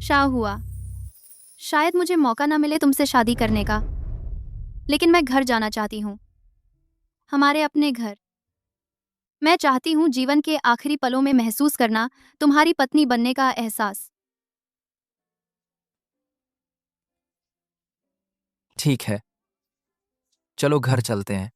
A: शाओ हुआ, शायद मुझे मौका ना मिले तुमसे शादी करने का, लेकिन मैं घर जाना चाहती हूँ, हमारे अपने घर। मैं चाहती हूँ जीवन के आखिरी पलों में महसूस करना तुम्हारी पत्नी बनने का एहसास।
H: ठीक है, चलो घर चलते हैं।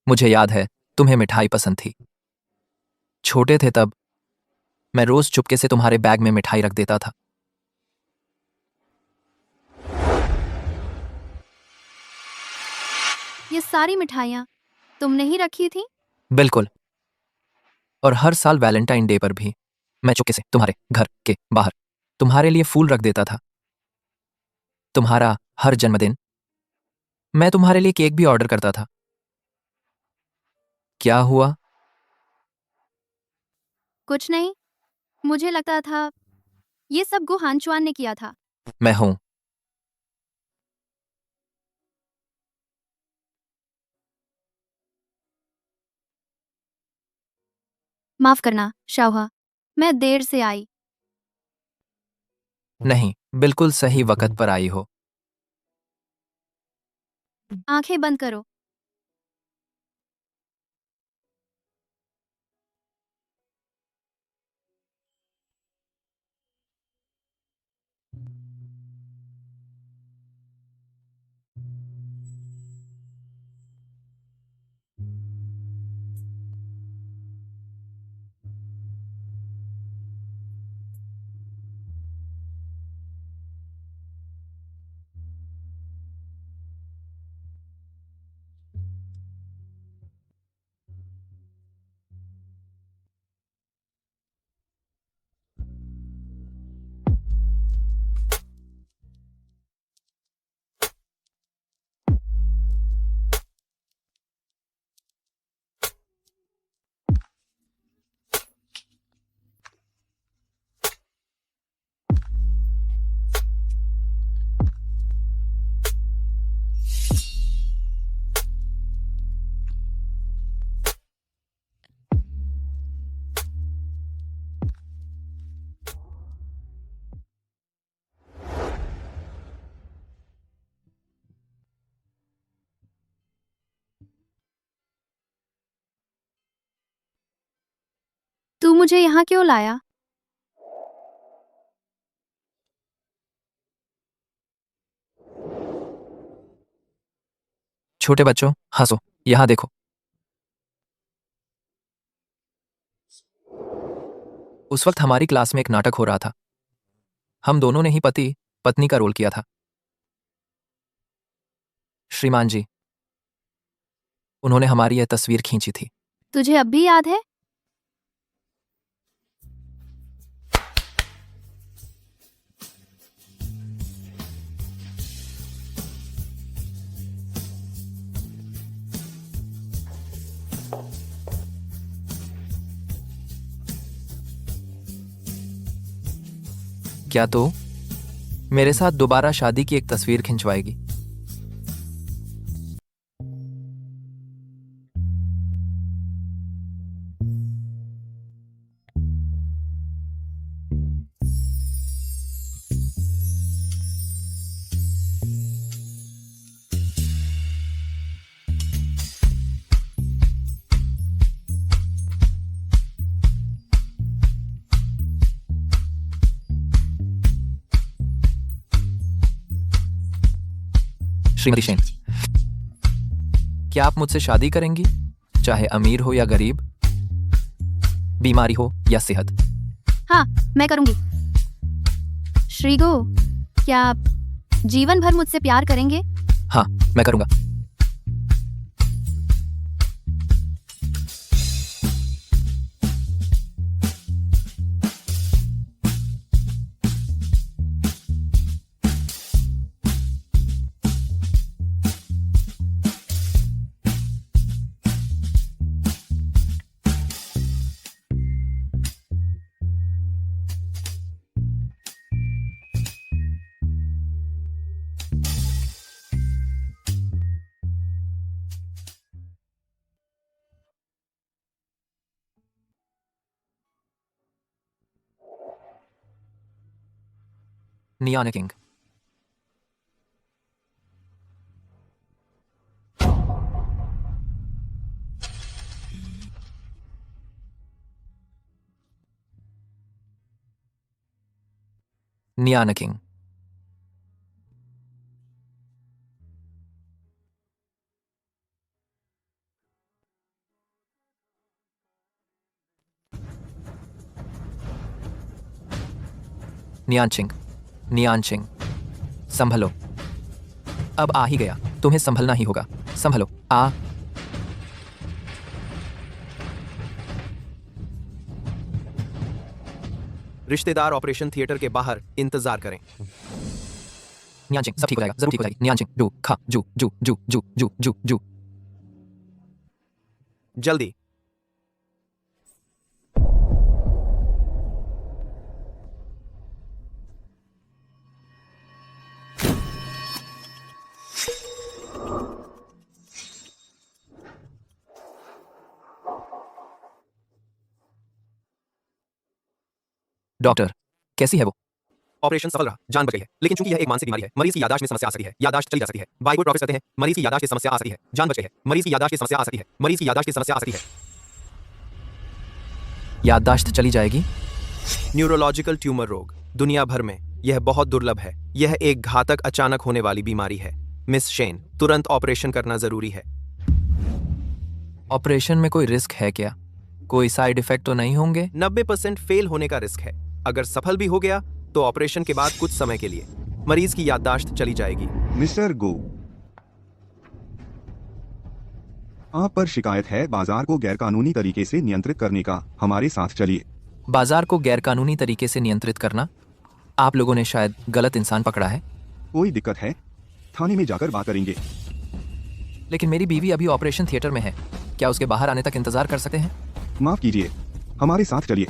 H: मुझे याद है तुम्हें मिठाई पसंद थी। छोटे थे तब मैं रोज चुपके से तुम्हारे बैग में मिठाई रख देता था।
A: ये सारी मिठाइयाँ तुमने ही रखी थी?
H: बिल्कुल, और हर साल वैलेंटाइन डे पर भी मैं चुपके से तुम्हारे घर के बाहर तुम्हारे लिए फूल रख देता था। तुम्हारा हर जन्मदिन मैं तुम्हारे लिए केक भी ऑर्डर करता था। क्या हुआ?
A: कुछ नहीं, मुझे लगता था ये सब गु हानचुआन ने किया था।
H: मैं हूं।
A: माफ करना शाहुआ, मैं देर से आई।
H: नहीं, बिल्कुल सही वक्त पर आई हो।
A: आंखें बंद करो। तू मुझे यहाँ क्यों लाया?
H: छोटे बच्चों, हंसो। यहाँ देखो। उस वक्त हमारी क्लास में एक नाटक हो रहा था। हम दोनों ने ही पति पत्नी का रोल किया था। श्रीमान जी, उन्होंने हमारी यह तस्वीर खींची थी।
A: तुझे अब भी याद है?
H: क्या तो मेरे साथ दोबारा शादी की एक तस्वीर खिंचवाएगी? श्रीमती सेन, क्या आप मुझसे शादी करेंगी, चाहे अमीर हो या गरीब, बीमारी हो या सेहत?
A: हाँ, मैं करूंगी। श्रीगो, क्या आप जीवन भर मुझसे प्यार करेंगे?
H: हाँ, मैं करूंगा। नियाना किंग। नियाना किंग। नियानचिंग, नियानचिंग, संभलो। अब आ ही गया, तुम्हें संभलना ही होगा। संभलो, आ।
B: रिश्तेदार ऑपरेशन थिएटर के बाहर इंतजार करें।
H: नियानचिंग, सब ठीक हो जाएगा, जरूर ठीक हो जाएगी। नियानचिंग, जू खा जू जू जू जू जू जू जू।
B: जल्दी।
H: डॉक्टर, कैसी है वो?
B: ऑपरेशन सफल रहा, जान बच गई है, लेकिन चूंकि यह एक मानसिक बीमारी है, मरीज की याददाश्त में समस्या आ सकती है, याददाश्त चली जा सकती है। बाइबल प्रॉफिट कहते हैं, मरीज की याददाश्त की समस्या आ सकती है, जान बच गई है, मरीज की याददाश्त की समस्या आ सकती है, मरीज की याददाश्त की समस्या आ सकती है।
H: याददाश्त चली जाएगी?
B: न्यूरोलॉजिकल ट्यूमर रोग दुनिया भर में यह बहुत दुर्लभ है। यह एक घातक अचानक होने वाली बीमारी है। मिस शेन, तुरंत ऑपरेशन करना जरूरी है।
H: ऑपरेशन में कोई रिस्क है क्या? कोई साइड इफेक्ट तो नहीं होंगे?
B: 90% फेल होने का रिस्क है। अगर सफल भी हो गया तो ऑपरेशन के बाद कुछ समय के लिए मरीज की याददाश्त चली जाएगी।
L: मिस्टर गो, आप पर शिकायत है बाजार को गैरकानूनी तरीके से नियंत्रित करने का। हमारे साथ चलिए।
H: बाजार को गैरकानूनी तरीके से नियंत्रित करना? आप लोगों ने शायद गलत इंसान पकड़ा है।
L: कोई दिक्कत है, थाने में जाकर बात करेंगे।
H: लेकिन मेरी बीवी अभी ऑपरेशन थिएटर में है, क्या उसके बाहर आने तक इंतजार कर सकते हैं?
L: माफ कीजिए, हमारे साथ चलिए।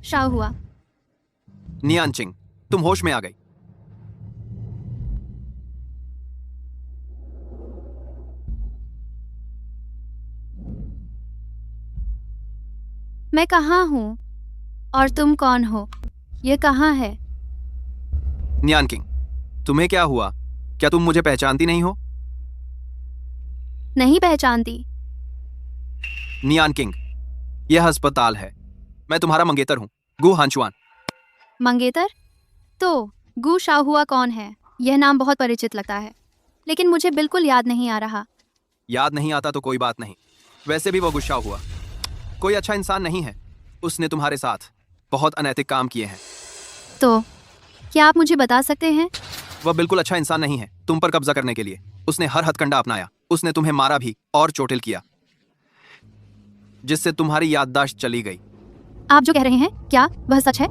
A: शाह हुआ।
B: नियानचिंग, तुम होश में आ गई।
A: मैं कहाँ हूँ और तुम कौन हो? ये कहाँ है?
B: नियान किंग, तुम्हें क्या हुआ? क्या तुम मुझे पहचानती नहीं हो?
A: नहीं पहचानती।
B: नियान किंग, यह अस्पताल है। मैं तुम्हारा मंगेतर हूँ, गु हांचुआन।
A: मंगेतर? तो गु शाहुआ कौन है? यह नाम बहुत परिचित लगता है, लेकिन मुझे बिल्कुल याद नहीं आ रहा।
B: याद नहीं आता तो कोई बात नहीं। वैसे भी वो गुस्सा हुआ कोई अच्छा इंसान नहीं है। उसने तुम्हारे साथ बहुत अनैतिक काम किए हैं।
A: तो क्या आप मुझे बता सकते हैं?
B: वह बिल्कुल अच्छा इंसान नहीं है तुम पर कब्जा करने के लिए। उसने हर हथकंडा अपनाया। उसने तुम्हें मारा भी और चोटिल किया, जिससे तुम्हारी याददाश्त चली गई।
A: आप जो कह रहे हैं, क्या वह सच है?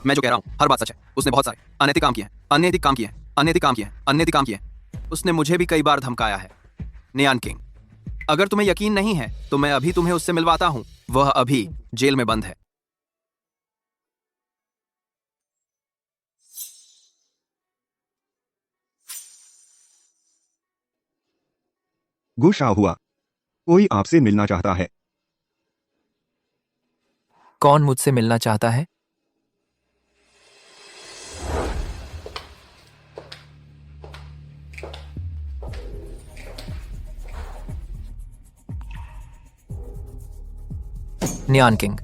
B: मैं जो कह रहा हूँ हर बात सच है। उसने बहुत सारे अनैतिक काम किए हैं, अनैतिक काम किए हैं, अनैतिक काम किए हैं, अनैतिक काम किए हैं। उसने मुझे भी कई बार धमकाया है। नियान किंग, अगर तुम्हें यकीन नहीं है तो मैं अभी तुम्हें उससे मिलवाता हूँ। वह अभी जेल में बंद है।
L: गुस्सा हुआ। कोई आपसे मिलना चाहता है।
H: कौन मुझसे मिलना चाहता है? नियान किंग,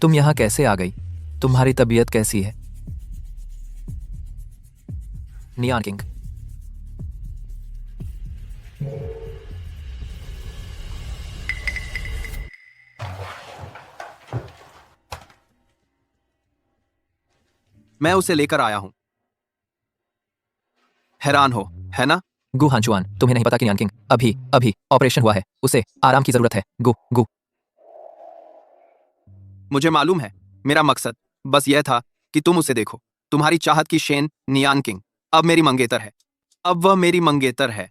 H: तुम यहाँ कैसे आ गई? तुम्हारी तबीयत कैसी है? नियान किंग,
B: मैं उसे लेकर आया हूँ। हैरान हो, है ना?
H: गु हांचुआन, तुम्हें नहीं पता कि नियान किंग अभी अभी ऑपरेशन हुआ है। उसे आराम की जरूरत है। गु गु
B: मुझे मालूम है। मेरा मकसद बस यह था कि तुम उसे देखो। तुम्हारी चाहत की शेन नियान किंग अब मेरी मंगेतर है। अब वह मेरी मंगेतर है।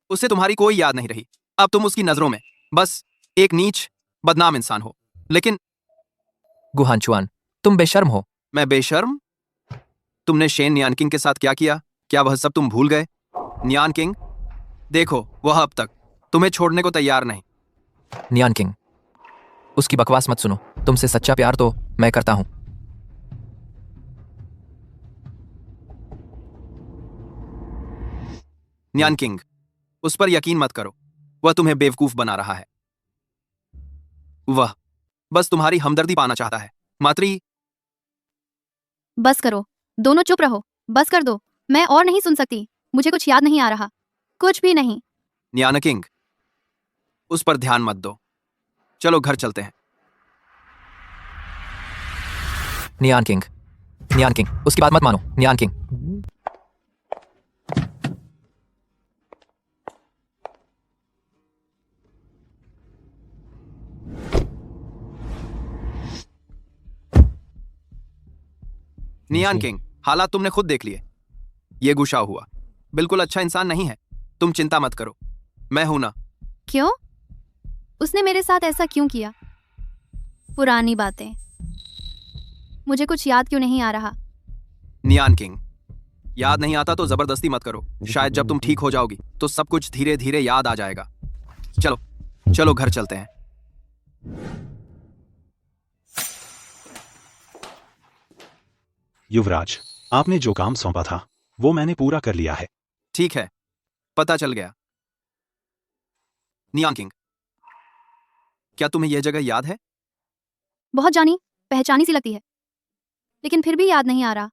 B: उसे तुम्हारी कोई याद नहीं रही। अब तुम उसकी नजरों में बस एक नीच बदनाम इंसान हो। लेकिन
H: गु हांचुआन, तुम बेशर्म हो।
B: मैं बेशर्म? तुमने शेन नियान किंग के साथ क्या किया? क्या वह सब तुम भूल गए? नियान किंग, देखो वह अब तक तुम्हें छोड़ने को तैयार नहीं।
H: नियान किंग, उसकी बकवास मत सुनो। तुमसे सच्चा प्यार तो मैं करता हूं।
B: नियान किंग, उस पर यकीन मत करो। वह तुम्हें बेवकूफ बना रहा है। वह बस तुम्हारी हमदर्दी पाना चाहता है। मात्री,
A: बस करो, दोनों चुप रहो। बस कर दो, मैं और नहीं सुन सकती। मुझे कुछ याद नहीं आ रहा, कुछ भी नहीं।
B: नियान किंग, उस पर ध्यान मत दो। चलो घर चलते हैं।
H: नियान किंग, नियान किंग, उसकी बात मत मानो। नियान किंग,
B: नियान किंग, हालात तुमने खुद देख लिए। ये गुस्सा हुआ बिल्कुल अच्छा इंसान नहीं है। तुम चिंता मत करो, मैं हूं ना।
A: क्यों? उसने मेरे साथ ऐसा क्यों किया? पुरानी बातें। मुझे कुछ याद क्यों नहीं आ रहा?
B: नियान किंग, याद नहीं आता तो जबरदस्ती मत करो। शायद जब तुम ठीक हो जाओगी तो सब कुछ धीरे धीरे याद आ जाएगा। चलो चलो घर चलते हैं।
E: युवराज, आपने जो काम सौंपा था वो मैंने पूरा कर लिया है।
B: ठीक है, पता चल गया। नियान किंग, क्या तुम्हें यह जगह याद है?
A: बहुत जानी पहचानी सी लगती है, लेकिन फिर भी याद नहीं आ रहा।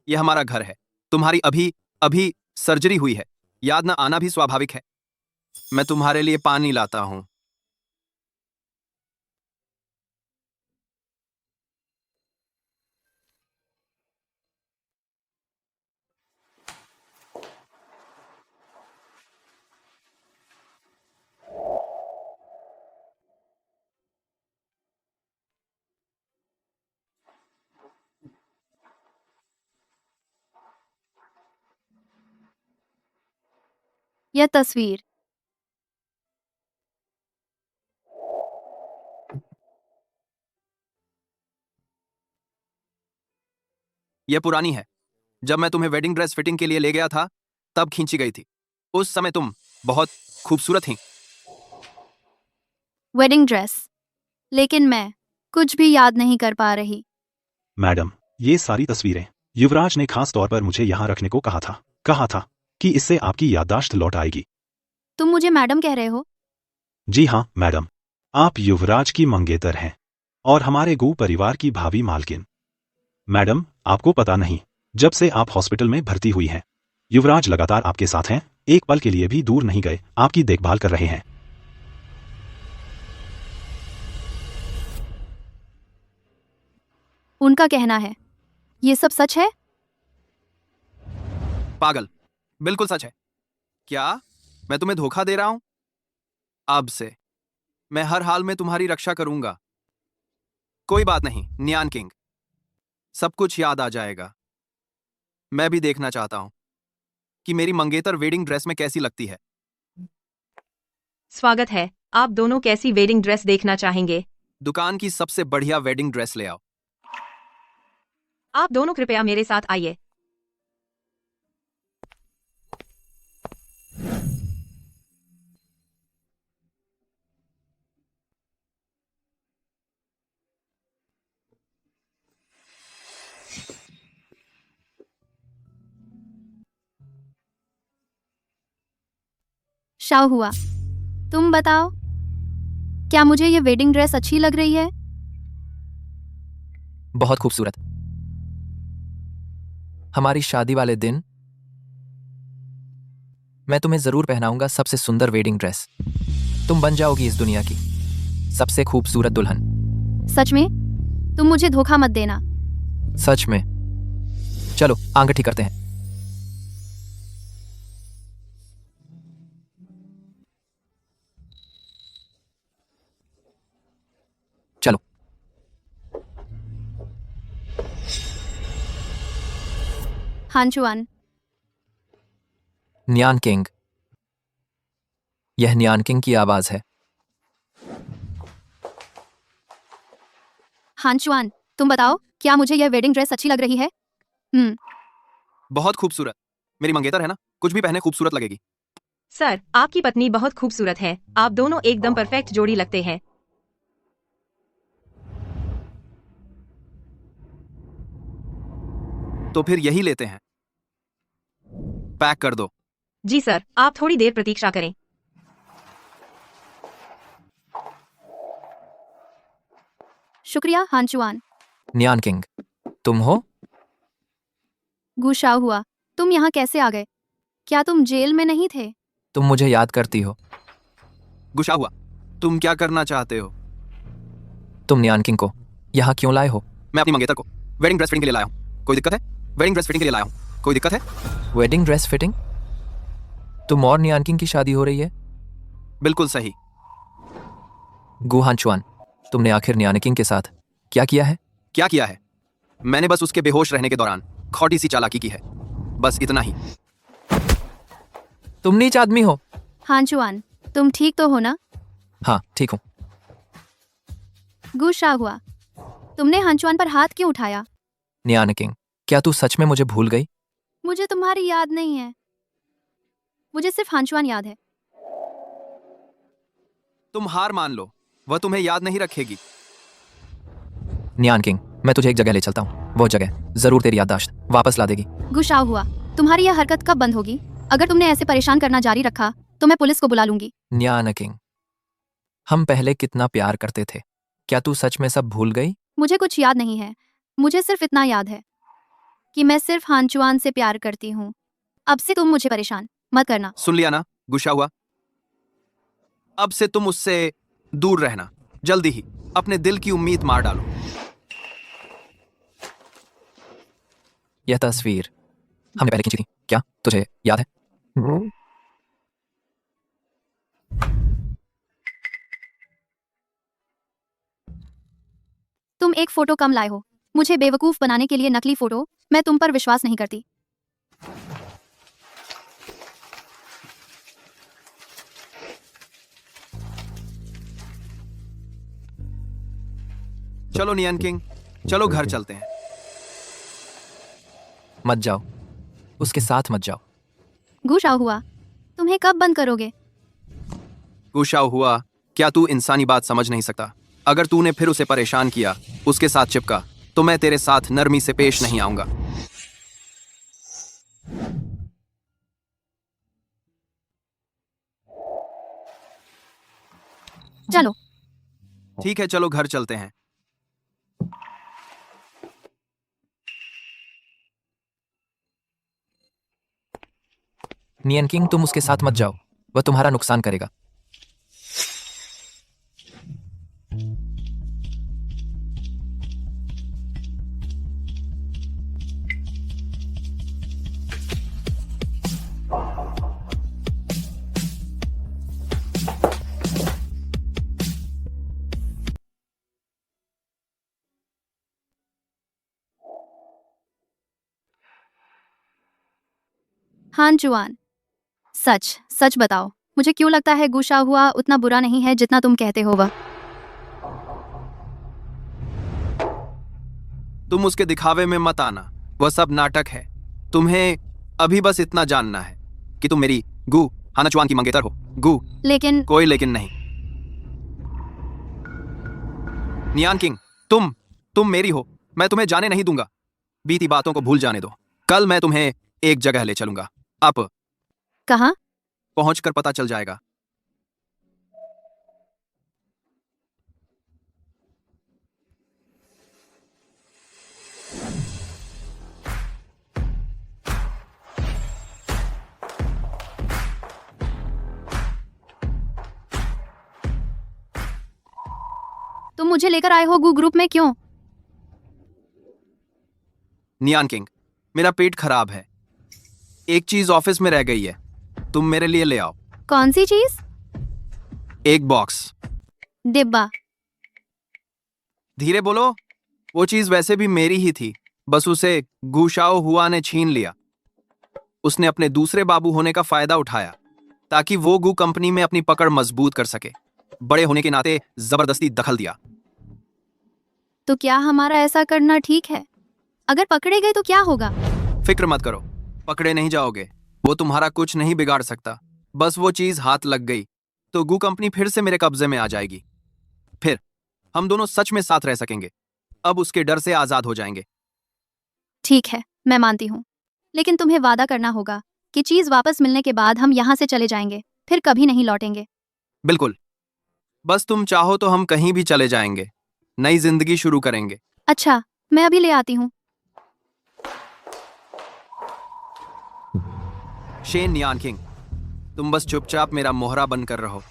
B: यह हमारा घर है। तुम्हारी अभी अभी सर्जरी हुई है। याद ना आना भी स्वाभाविक है। मैं तुम्हारे लिए पानी लाता हूं।
A: यह तस्वीर
B: यह पुरानी है। जब मैं तुम्हें वेडिंग ड्रेस फिटिंग के लिए ले गया था तब खींची गई थी। उस समय तुम बहुत खूबसूरत थी।
A: वेडिंग ड्रेस, लेकिन मैं कुछ भी याद नहीं कर पा रही।
E: मैडम, ये सारी तस्वीरें युवराज ने खास तौर पर मुझे यहाँ रखने को कहा था कि इससे आपकी याददाश्त लौट आएगी।
A: तुम मुझे मैडम कह रहे हो?
E: जी हाँ मैडम, आप युवराज की मंगेतर हैं और हमारे गू परिवार की भावी मालकिन। मैडम, आपको पता नहीं, जब से आप हॉस्पिटल में भर्ती हुई हैं, युवराज लगातार आपके साथ हैं, एक पल के लिए भी दूर नहीं गए, आपकी देखभाल कर रहे हैं।
A: उनका कहना है। ये सब सच है?
B: पागल, बिल्कुल सच है। क्या मैं तुम्हें धोखा दे रहा हूं? अब से मैं हर हाल में तुम्हारी रक्षा करूंगा। कोई बात नहीं नियान किंग, सब कुछ याद आ जाएगा। मैं भी देखना चाहता हूं कि मेरी मंगेतर वेडिंग ड्रेस में कैसी लगती है।
J: स्वागत है। आप दोनों कैसी वेडिंग ड्रेस देखना चाहेंगे?
B: दुकान की सबसे बढ़िया वेडिंग ड्रेस ले आओ।
J: आप दोनों कृपया मेरे साथ आइए।
A: शाओ हुआ, तुम बताओ, क्या मुझे ये वेडिंग ड्रेस अच्छी लग रही है?
H: बहुत खूबसूरत। हमारी शादी वाले दिन मैं तुम्हें जरूर पहनाऊंगा सबसे सुंदर वेडिंग ड्रेस। तुम बन जाओगी इस दुनिया की सबसे खूबसूरत दुल्हन।
A: सच में? तुम मुझे धोखा मत देना।
H: सच में। चलो आंगठी करते हैं। चलो।
A: हानचुआन।
H: नियान किंग। यह नियान किंग की आवाज है।
A: हानचुआन, तुम बताओ, क्या मुझे यह वेडिंग ड्रेस अच्छी लग रही है?
B: बहुत खूबसूरत। मेरी मंगेतर है ना, कुछ भी पहने खूबसूरत लगेगी।
J: सर, आपकी पत्नी बहुत खूबसूरत है। आप दोनों एकदम परफेक्ट जोड़ी लगते हैं।
B: तो फिर यही लेते हैं। पैक कर दो।
J: जी सर, आप थोड़ी देर प्रतीक्षा करें।
A: शुक्रिया हानचुआन।
H: नियान किंग, तुम हो?
A: गुशाओ हुआ, तुम यहाँ कैसे आ गए? क्या तुम जेल में नहीं थे?
H: तुम मुझे याद करती हो?
B: गुस्सा हुआ, तुम क्या करना चाहते हो?
H: तुम नियान किंग को यहाँ क्यों लाए हो?
B: मैं अपनी मंगेतर को वेडिंग ड्रेस फिटिंग के लिए लाया हूँ। कोई दिक्कत है? वेडिंग ड्रेस फिटिंग के लिए लाया हूँ। कोई दिक्कत है?
H: Wedding dress fitting? तुम और नियान किंग की शादी हो रही है?
B: बिल्कुल सही।
H: गु हानचुआन, तुमने आखिर नियान किंग के साथ क्या किया है?
B: क्या किया है? मैंने बस उसके बेहोश रहने के दौरान खोटी सी चालाकी की है, बस इतना ही।
H: तुम नीच आदमी हो।
A: हानचुआन, तुम ठीक तो हो ना?
H: हाँ ठीक हूँ।
A: गुस्सा हुआ, तुमने हानचुआन पर हाथ क्यों उठाया?
H: नियान किंग, क्या तू सच में मुझे भूल गई?
A: मुझे तुम्हारी याद नहीं है, मुझे सिर्फ हानचुआन याद है।
B: तुम हार मान लो, वह तुम्हें याद नहीं रखेगी।
H: नियान किंग, मैं तुझे एक जगह ले चलता हूँ, वो जगह जरूर तेरी याददाश्त वापस ला देगी।
A: गुस्सा हुआ, तुम्हारी यह हरकत कब बंद होगी? अगर तुमने ऐसे परेशान करना जारी रखा तो मैं पुलिस को बुला लूंगी।
H: नियान किंग, हम पहले कितना प्यार करते थे, क्या तू सच में सब भूल गई?
A: मुझे कुछ याद नहीं है, मुझे सिर्फ इतना याद है कि मैं सिर्फ हानचुआन से प्यार करती हूँ। अब से तुम मुझे परेशान मत करना।
B: सुन लिया ना गुस्सा हुआ, अब से तुम उससे दूर रहना। जल्दी ही अपने दिल की उम्मीद मार डालो।
H: यह तस्वीर हमने पहले खींची थी, क्या तुझे याद है?
A: तुम एक फोटो कम लाए हो, मुझे बेवकूफ बनाने के लिए नकली फोटो। मैं तुम पर विश्वास नहीं करती।
B: चलो नियन किंग, चलो घर चलते हैं।
H: मत जाओ, उसके साथ मत जाओ।
A: गुस्सा हुआ, तुम्हें कब बंद करोगे?
B: गुस्सा हुआ, क्या तू इंसानी बात समझ नहीं सकता? अगर तूने फिर उसे परेशान किया, उसके साथ चिपका, तो मैं तेरे साथ नरमी से पेश नहीं आऊंगा।
A: चलो।
B: ठीक है, चलो घर चलते हैं।
H: नियन किंग, तुम उसके साथ मत जाओ, वह तुम्हारा नुकसान करेगा।
A: हान जुआन, सच सच बताओ, मुझे क्यों लगता है गुशा हुआ उतना बुरा नहीं है जितना तुम कहते हो। वह
B: तुम उसके दिखावे में मत आना, वह सब नाटक है। तुम्हें अभी बस इतना जानना है कि तुम मेरी गू हानाचुआन की मंगेतर हो। गू,
A: लेकिन
B: कोई लेकिन नहीं। नियान किंग, तुम मेरी हो, मैं तुम्हें जाने नहीं दूंगा। बीती बातों को भूल जाने दो। कल मैं तुम्हें एक जगह ले चलूंगा। अब
A: कहाँ?
B: पहुंचकर पता चल जाएगा।
A: तुम मुझे लेकर आए हो गू ग्रुप में, क्यों?
B: नियान किंग, मेरा पेट खराब है। एक चीज ऑफिस में रह गई है, तुम मेरे लिए ले आओ।
A: कौन सी चीज?
B: एक बॉक्स।
A: डिब्बा?
B: धीरे बोलो, वो चीज वैसे भी मेरी ही थी, बस उसे गुशाओ हुआ ने छीन लिया। उसने अपने दूसरे बाबू होने का फायदा उठाया ताकि वो गू कंपनी में अपनी पकड़ मजबूत कर सके। बड़े होने के नाते जबरदस्ती दखल दिया।
A: तो क्या हमारा ऐसा करना ठीक है? अगर पकड़े गए तो क्या होगा?
B: फिक्र मत करो, पकड़े नहीं जाओगे। वो तुम्हारा कुछ नहीं बिगाड़ सकता। बस वो चीज हाथ लग गई तो गू कंपनी फिर से मेरे कब्जे में आ जाएगी। फिर हम दोनों सच में साथ रह सकेंगे। अब उसके डर से आजाद हो जाएंगे।
A: ठीक है, मैं मानती हूँ, लेकिन तुम्हें वादा करना होगा कि चीज वापस मिलने के बाद हम यहाँ से चले जाएंगे, फिर कभी नहीं लौटेंगे।
B: बिल्कुल, बस तुम चाहो तो हम कहीं भी चले जाएंगे, नई जिंदगी शुरू करेंगे।
A: अच्छा, मैं अभी ले आती हूँ।
B: शेन नियान किंग, तुम बस चुपचाप मेरा मोहरा बनकर रहो।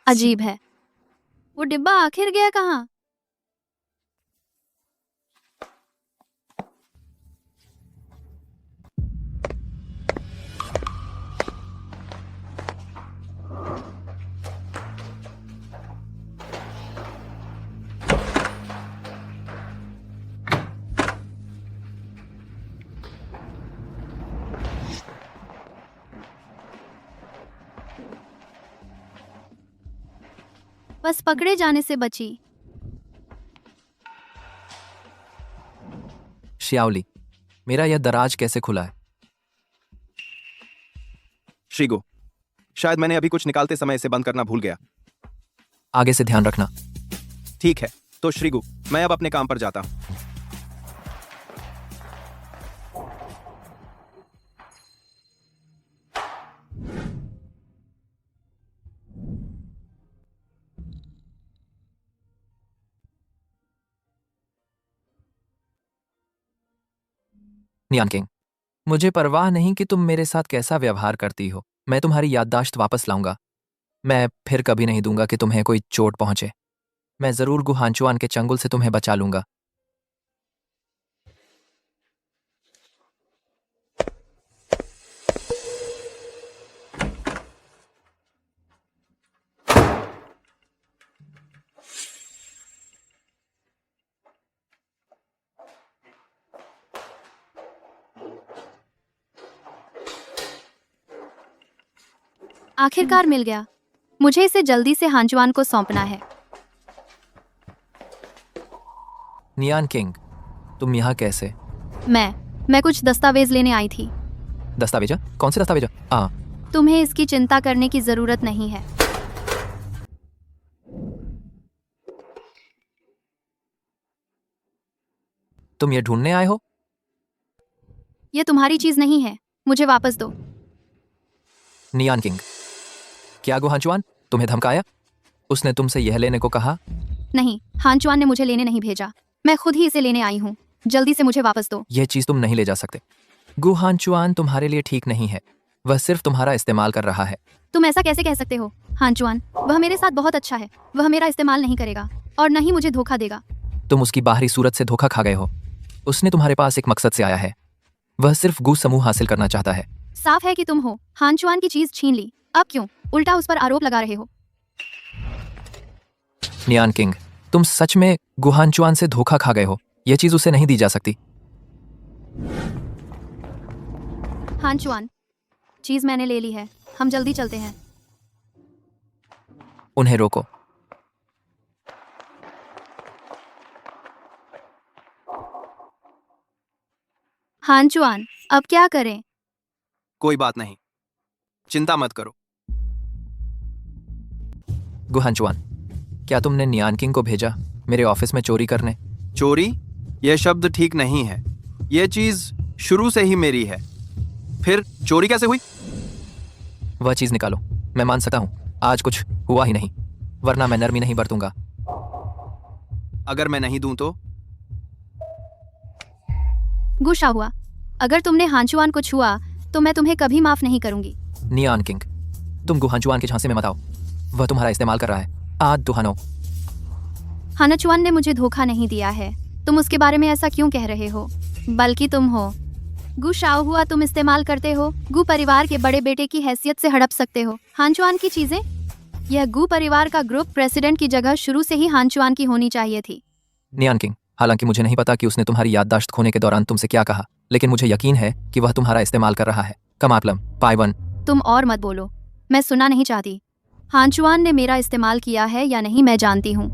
A: अजीब है, वो डिब्बा आखिर गया कहाँ? बस पकड़े जाने से बची।
H: श्याओली, मेरा यह दराज कैसे खुला है?
L: श्रीगो, शायद मैंने अभी कुछ निकालते समय इसे बंद करना भूल गया।
H: आगे से ध्यान रखना।
L: ठीक है, तो श्रीगु, मैं अब अपने काम पर जाता हूं।
H: नियान किंग, मुझे परवाह नहीं कि तुम मेरे साथ कैसा व्यवहार करती हो। मैं तुम्हारी याददाश्त वापस लाऊंगा। मैं फिर कभी नहीं दूंगा कि तुम्हें कोई चोट पहुंचे। मैं जरूर गुहानचुआन के चंगुल से तुम्हें बचा लूंगा।
A: आखिरकार मिल गया। मुझे इसे जल्दी से हांचुआन को सौंपना है।
H: नियान किंग, तुम यहाँ कैसे?
A: मैं कुछ दस्तावेज लेने आई थी।
H: दस्तावेजा? कौन से दस्तावेजा?
A: तुम्हें इसकी चिंता करने की जरूरत नहीं है।
H: तुम ये ढूंढने आए हो?
A: ये तुम्हारी चीज नहीं है, मुझे वापस दो।
H: नियान किंग, क्या गो हांचुआन तुम्हें धमकाया? उसने तुमसे यह लेने को कहा?
A: नहीं, हांचुआन ने मुझे लेने नहीं भेजा, मैं खुद ही इसे लेने आई हूँ। जल्दी से मुझे वापस दो।
H: यह चीज तुम नहीं ले जा सकते। गु हांचुआन तुम्हारे लिए ठीक नहीं है, वह सिर्फ तुम्हारा इस्तेमाल कर रहा है।
A: तुम ऐसा कैसे कह सकते हो? हांचुआन, वह मेरे साथ बहुत अच्छा है, वह मेरा इस्तेमाल नहीं करेगा और न ही मुझे धोखा देगा।
H: तुम उसकी बाहरी सूरत से धोखा खा गए हो। उसने तुम्हारे पास एक मकसद से आया है, वह सिर्फ गु समूह हासिल करना चाहता है।
A: साफ है कि तुम हो हांचुआन की चीज छीन ली, अब क्यों उल्टा उस पर आरोप लगा रहे हो?
H: नियान किंग, तुम सच में गु हांचुआन से धोखा खा गए हो। यह चीज उसे नहीं दी जा सकती।
A: हांचुआन, चीज मैंने ले ली है, हम जल्दी चलते हैं।
H: उन्हें रोको।
A: हांचुआन, अब क्या करें?
B: कोई बात नहीं, चिंता मत करो।
H: गु हांचुआन, क्या तुमने नियान किंग को भेजा मेरे ऑफिस में चोरी करने?
B: चोरी? यह शब्द ठीक नहीं है। यह चीज शुरू से ही मेरी है। फिर चोरी कैसे हुई?
H: वह चीज निकालो। मैं मान सकता हूं आज कुछ हुआ ही नहीं, वरना मैं नरमी नहीं बरतूंगा।
B: अगर मैं नहीं दूं तो?
A: गुस्सा हुआ। अगर तुमने हांचुआन को छुआ तो मैं तुम्हें कभी माफ नहीं करूंगी।
H: नियान किंग, तुम गु हांचुआन के झांसे में मत आओ। वह तुम्हारा इस्तेमाल कर रहा है। आज दुहानो।
A: हांचुआन ने मुझे धोखा नहीं दिया है। तुम उसके बारे में ऐसा क्यों कह रहे हो? बल्कि तुम हो गु शाओ हुआ, तुम इस्तेमाल करते हो। गु परिवार के बड़े बेटे की हैसियत से हड़प सकते हो हांचुआन की चीजें। यह गु परिवार का ग्रुप प्रेसिडेंट की जगह शुरू से ही हांचुआन की होनी चाहिए थी।
H: नियान किंग, हालांकि मुझे नहीं पता कि उसने तुम्हारी याददाश्त खोने के दौरान तुमसे क्या कहा, लेकिन मुझे यकीन है कि वह तुम्हारा इस्तेमाल कर रहा है। कमातलम पाइवन।
A: तुम और मत बोलो, मैं सुनना नहीं चाहती। हांचुआन ने मेरा इस्तेमाल किया है या नहीं मैं जानती हूँ,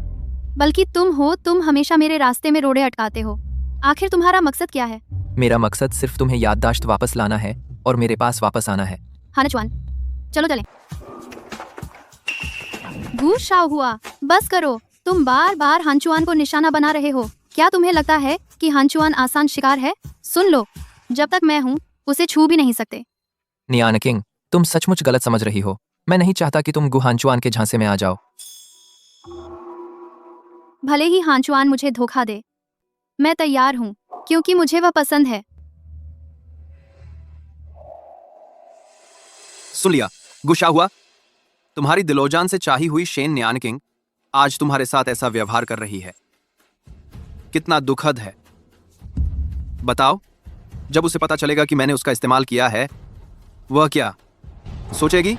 A: बल्कि तुम हमेशा मेरे रास्ते में रोड़े अटकाते हो। आखिर तुम्हारा मकसद क्या है?
H: मेरा मकसद सिर्फ तुम्हें याददाश्त वापस लाना है और मेरे पास वापस आना है।
A: हांचुआन, चलो चलें। गु शाओ हुआ, बस करो। तुम बार बार हांचुआन को निशाना बना रहे हो। क्या तुम्हें लगता है कि हांचुआन आसान शिकार है? सुन लो, जब तक मैं हूँ उसे छू भी नहीं सकते।
H: नियान किंग, तुम सचमुच गलत समझ रही हो। मैं नहीं चाहता कि तुम गु हांचुआन के झांसे में आ जाओ।
A: भले ही हांचुआन मुझे धोखा दे, मैं तैयार हूँ, क्योंकि मुझे वह पसंद है।
B: सुन लिया, गुस्सा हुआ। तुम्हारी दिलोजान से चाही हुई शेन नियान किंग आज तुम्हारे साथ ऐसा व्यवहार कर रही है। कितना दुखद है। बताओ, जब उसे पता चलेगा कि मैंने उसका इस्तेमाल किया है, वह क्या सोचेगी?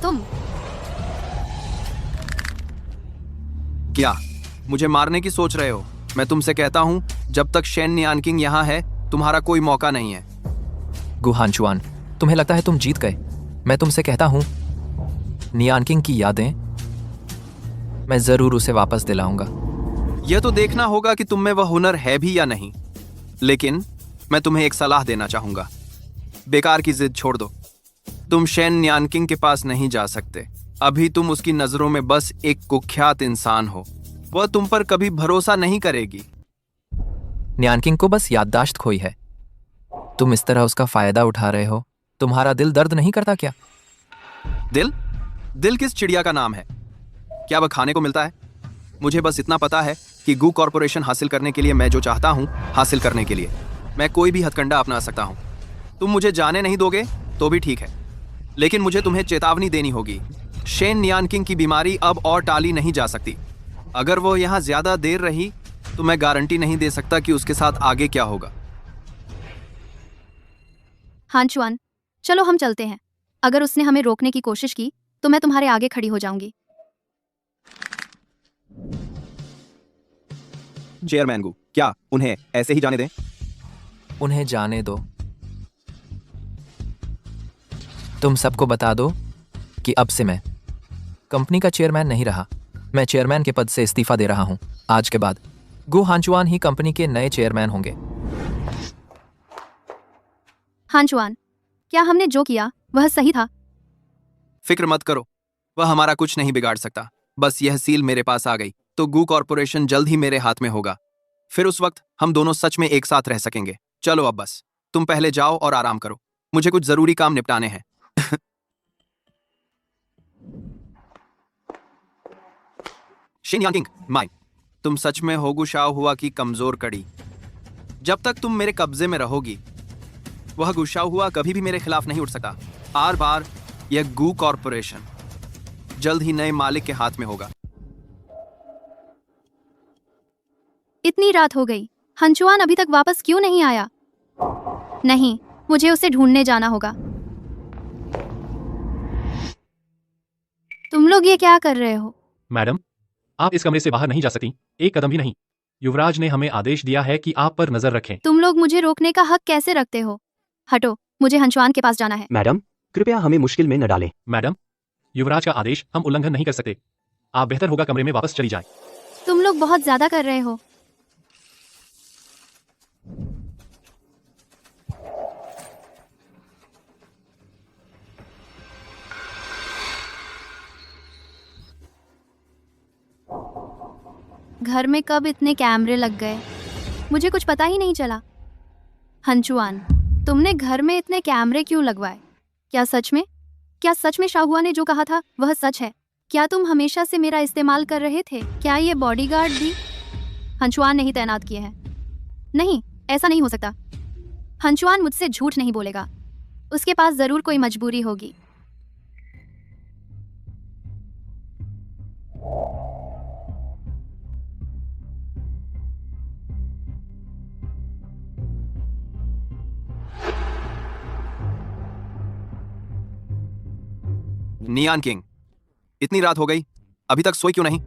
A: तुम
B: क्या मुझे मारने की सोच रहे हो? मैं तुमसे कहता हूं, जब तक शेन नियान किंग यहां है, तुम्हारा कोई मौका नहीं है।
H: गु हांचुआन, तुम्हें लगता है तुम जीत गए? मैं तुमसे कहता हूं, नियान किंग की यादें मैं जरूर उसे वापस दिलाऊंगा।
B: यह तो देखना होगा कि तुम में वह हुनर है भी या नहीं। लेकिन मैं तुम्हें एक सलाह देना चाहूंगा। बेकार की जिद छोड़ दो। तुम शेन नियान किंग के पास नहीं जा सकते। अभी तुम उसकी नजरों में बस एक कुख्यात इंसान हो। वह तुम पर कभी भरोसा नहीं करेगी।
H: नियान किंग को बस याददाश्त खोई है। तुम इस तरह उसका फायदा उठा रहे हो। तुम्हारा दिल दर्द नहीं करता क्या?
B: दिल? दिल किस चिड़िया का नाम है? क्या वह खाने को मिलता है? मुझे बस इतना पता है कि गू कॉर्पोरेशन हासिल करने के लिए मैं जो चाहता हूं, हासिल करने के लिए मैं कोई भी हथकंडा अपना सकता हूं। तुम मुझे जाने नहीं दोगे तो भी ठीक है, लेकिन मुझे तुम्हें चेतावनी देनी होगी। शेन नियान किंग की बीमारी अब और टाली नहीं जा सकती। अगर वो यहाँ ज्यादा देर रही तो मैं गारंटी नहीं दे सकता कि उसके साथ आगे क्या होगा।
A: हांचुआन, चलो हम चलते हैं। अगर उसने हमें रोकने की कोशिश की तो मैं तुम्हारे आगे खड़ी हो जाऊंगी।
I: चेयरमैन गु, क्या उन्हें ऐसे ही जाने दें?
H: उन्हें जाने दो। तुम सबको बता दो कि अब से मैं कंपनी का चेयरमैन नहीं रहा। मैं चेयरमैन के पद से इस्तीफा दे रहा हूँ। आज के बाद गु हांचुआन ही कंपनी के नए चेयरमैन होंगे।
A: हांचुआन, क्या हमने जो किया वह सही था?
B: फिक्र मत करो, वह हमारा कुछ नहीं बिगाड़ सकता। बस यह सील मेरे पास आ गई तो गू कॉरपोरेशन जल्द ही मेरे हाथ में होगा। फिर उस वक्त हम दोनों सच में एक साथ रह सकेंगे। चलो अब बस तुम पहले जाओ और आराम करो, मुझे कुछ जरूरी काम निपटाने हैं। शिन यांकिंग माइन, तुम सच में होगू शाओ हुआ की कमजोर कड़ी। जब तक तुम मेरे कब्जे में रहोगी वह गुस्सा हुआ कभी भी मेरे खिलाफ नहीं उठ सकता। आर बार यह गू कॉरपोरेशन जल्द ही नए मालिक के हाथ में होगा।
A: इतनी रात हो गई, हंचुआन अभी तक वापस क्यों नहीं आया? नहीं, मुझे उसे ढूंढने जाना होगा। तुम लोग ये क्या कर रहे हो?
M: मैडम, आप इस कमरे से बाहर नहीं जा सकती, एक कदम भी नहीं। युवराज ने हमें आदेश दिया है कि आप पर नजर रखें।
A: तुम लोग मुझे रोकने का हक कैसे रखते हो? हटो, मुझे हंचुआन के पास जाना है।
N: मैडम, कृपया हमें मुश्किल में न डालें।
M: मैडम, युवराज का आदेश हम उल्लंघन नहीं कर सकते। आप बेहतर होगा कमरे में वापस चली जाएं।
A: तुम लोग बहुत ज्यादा कर रहे हो। घर में कब इतने कैमरे लग गए, मुझे कुछ पता ही नहीं चला। हंचुआन, तुमने घर में इतने कैमरे क्यों लगवाए? क्या सच में शाहुआ ने जो कहा था वह सच है? क्या तुम हमेशा से मेरा इस्तेमाल कर रहे थे? क्या ये बॉडीगार्ड भी हंचुआन ने ही तैनात किए हैं? नहीं, ऐसा नहीं हो सकता। हंचुआन मुझसे झूठ नहीं बोलेगा। उसके पास जरूर कोई मजबूरी होगी।
B: नियान किंग, इतनी रात हो गई, अभी तक सोई क्यों नहीं?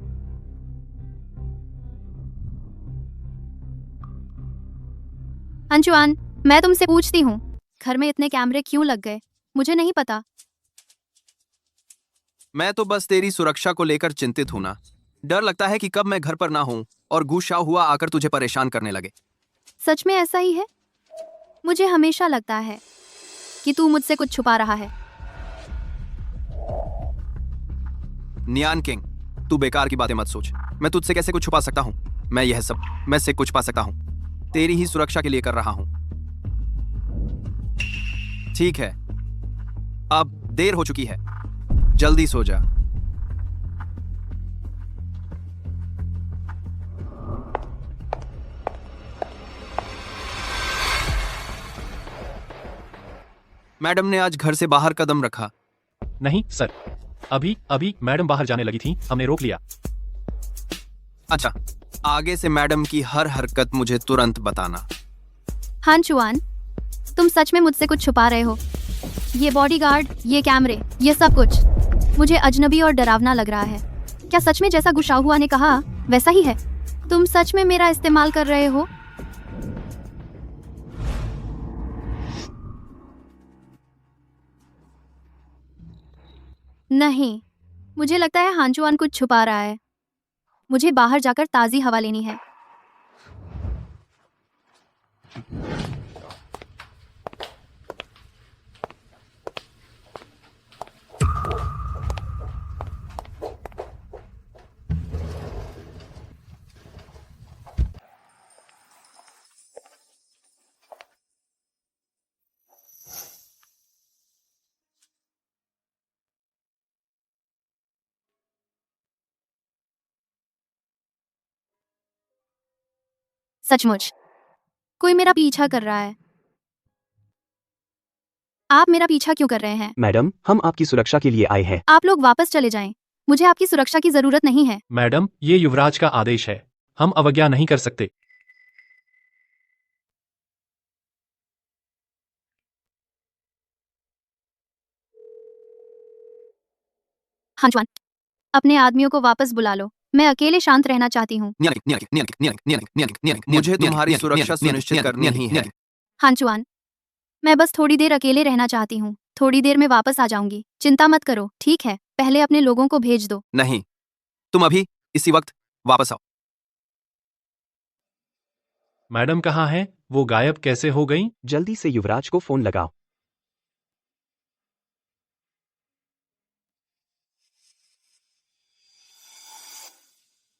A: हंचुआन, मैं तुमसे पूछती हूँ, घर में इतने कैमरे क्यों लग गए? मुझे नहीं पता।
B: मैं तो बस तेरी सुरक्षा को लेकर चिंतित हूं ना। डर लगता है कि कब मैं घर पर ना हूं और गू शाओ हुआ आकर तुझे परेशान करने लगे।
A: सच में ऐसा ही है? मुझे हमेशा लगता है कि तू मुझसे कुछ छुपा रहा है।
B: नियान किंग, तू बेकार की बातें मत सोच। मैं तुझसे कैसे कुछ छुपा सकता हूँ? मैं से कुछ पा सकता हूँ। तेरी ही सुरक्षा के लिए कर रहा हूँ। ठीक है, अब देर हो चुकी है, जल्दी सो जा। मैडम ने आज घर से बाहर कदम रखा।
M: नहीं सर, अभी मैडम बाहर जाने लगी थी, हमने रोक लिया।
B: अच्छा, आगे से मैडम की हर हरकत मुझे तुरंत बताना।
A: हांचुआन, तुम सच में मुझसे कुछ छुपा रहे हो? ये बॉडीगार्ड, ये कैमरे, ये सब कुछ मुझे अजनबी और डरावना लग रहा है। क्या सच में जैसा गुस्सा हुआ ने कहा वैसा ही है? तुम सच में मेरा इस्तेमाल कर रहे हो? नहीं, मुझे लगता है हांचुआन कुछ छुपा रहा है। मुझे बाहर जाकर ताज़ी हवा लेनी है। सचमुच कोई मेरा पीछा कर रहा है। आप मेरा पीछा क्यों कर रहे हैं?
N: मैडम, हम आपकी सुरक्षा के लिए आए हैं।
A: आप लोग वापस चले जाएं। मुझे आपकी सुरक्षा की जरूरत नहीं है।
M: मैडम, ये युवराज का आदेश है, हम अवज्ञा नहीं कर सकते।
A: हांचुआन, अपने आदमियों को वापस बुला लो। मैं अकेले शांत रहना चाहती हूँ।
B: मुझे तुम्हारी सुरक्षा सुनिश्चित करनी ही है।
A: हांचुआन, मैं बस थोड़ी देर अकेले रहना चाहती हूँ। थोड़ी देर में वापस आ जाऊंगी, चिंता मत करो, ठीक है? पहले अपने लोगों को भेज दो।
B: नहीं, तुम अभी इसी वक्त वापस आओ।
M: मैडम कहाँ हैं? वो गायब कैसे हो गई?
N: जल्दी से युवराज को फोन लगाओ।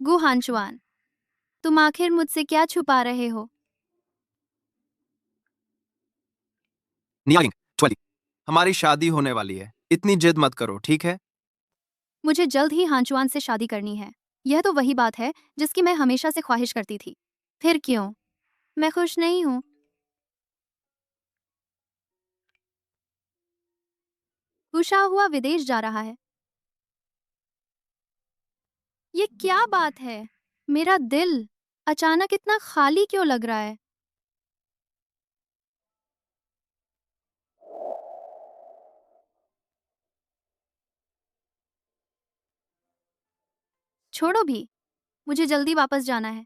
A: गु हानचुआन, तुम आखिर मुझसे क्या छुपा रहे हो?
B: नियांग, चली, हमारी शादी होने वाली है, इतनी जिद मत करो, ठीक है?
A: मुझे जल्द ही हानचुआन से शादी करनी है। यह तो वही बात है जिसकी मैं हमेशा से ख्वाहिश करती थी। फिर क्यों? मैं खुश नहीं हूँ। गुशा हुआ विदेश जा रहा है। ये क्या बात है? मेरा दिल अचानक इतना खाली क्यों लग रहा है? छोड़ो भी, मुझे जल्दी वापस जाना है,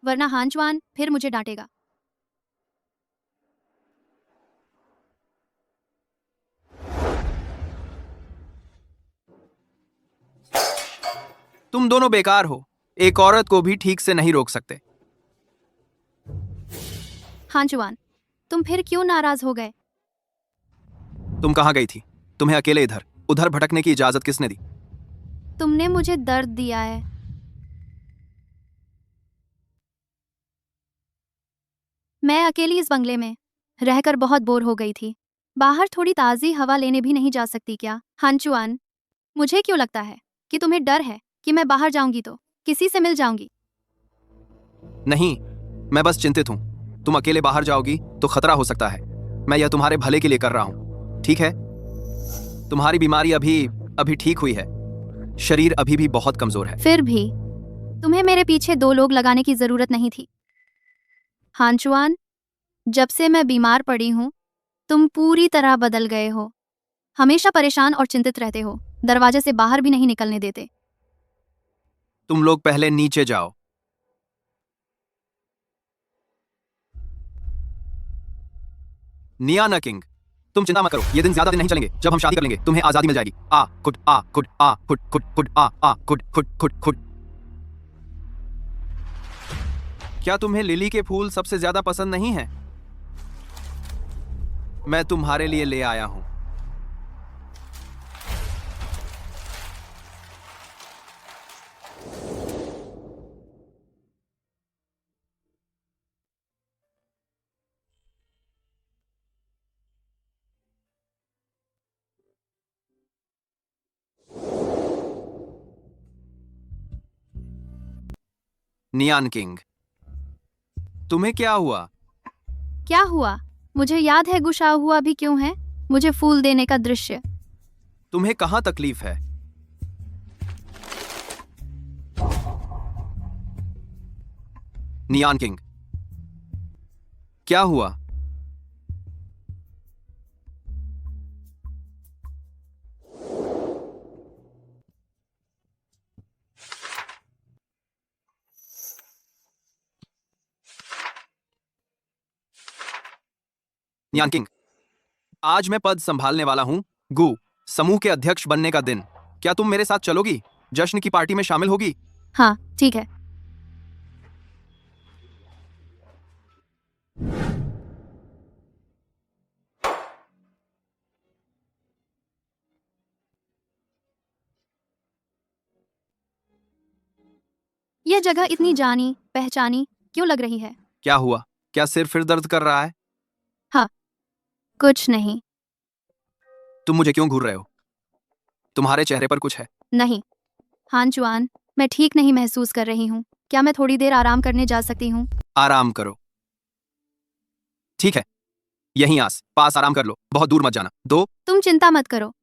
A: वरना हानचुआन फिर मुझे डांटेगा।
B: तुम दोनों बेकार हो, एक औरत को भी ठीक से नहीं रोक सकते।
A: हानचुआन, तुम फिर क्यों नाराज हो गए?
B: तुम कहाँ गई थी? तुम्हें अकेले इधर उधर भटकने की इजाजत किसने दी?
A: तुमने मुझे दर्द दिया है। मैं अकेली इस बंगले में रहकर बहुत बोर हो गई थी। बाहर थोड़ी ताज़ी हवा लेने भी नहीं जा सकती क्या? हानचुआन, मुझे क्यों लगता है कि तुम्हें डर है कि मैं बाहर जाऊंगी तो किसी से मिल जाऊंगी।
B: नहीं, मैं बस चिंतित हूं। तुम अकेले बाहर जाओगी तो खतरा हो सकता है। मैं यह तुम्हारे भले के लिए कर रहा हूं, ठीक है? तुम्हारी बीमारी अभी अभी ठीक हुई है, शरीर अभी भी बहुत कमजोर है।
A: फिर भी तुम्हें मेरे पीछे 2 लोग लगाने की जरूरत नहीं थी। हानचुआन, जब से मैं बीमार पड़ी हूँ तुम पूरी तरह बदल गए हो। हमेशा परेशान और चिंतित रहते हो, दरवाजे से बाहर भी नहीं निकलने देते।
B: तुम लोग पहले नीचे जाओ। नियाना किंग, तुम चिंता मत करो, ये दिन ज्यादा दिन नहीं चलेंगे। जब हम शादी कर लेंगे तुम्हें आजादी मिल जाएगी। आ कुट आ कुट आ कुट कुट कुट आ कुट कुट कुट कुट। क्या तुम्हें लिली के फूल सबसे ज्यादा पसंद नहीं है? मैं तुम्हारे लिए ले आया हूं। नियान किंग, तुम्हें क्या हुआ?
A: क्या हुआ? मुझे याद है गुस्सा हुआ भी क्यों है? मुझे फूल देने का दृश्य।
B: तुम्हें कहां तकलीफ है? नियान किंग, क्या हुआ? नियान किंग, आज मैं पद संभालने वाला हूं, गु समूह के अध्यक्ष बनने का दिन। क्या तुम मेरे साथ चलोगी? जश्न की पार्टी में शामिल होगी?
A: हाँ, ठीक है। यह जगह इतनी जानी पहचानी क्यों लग रही है?
B: क्या हुआ? क्या सिर फिर दर्द कर रहा है?
A: हाँ, कुछ नहीं।
B: तुम मुझे क्यों घूर रहे हो? तुम्हारे चेहरे पर कुछ है।
A: नहीं हानचुआन, मैं ठीक नहीं महसूस कर रही हूँ। क्या मैं थोड़ी देर आराम करने जा सकती हूँ?
B: आराम करो, ठीक है? यहीं आस पास आराम कर लो, बहुत दूर मत जाना।
A: तुम चिंता मत करो।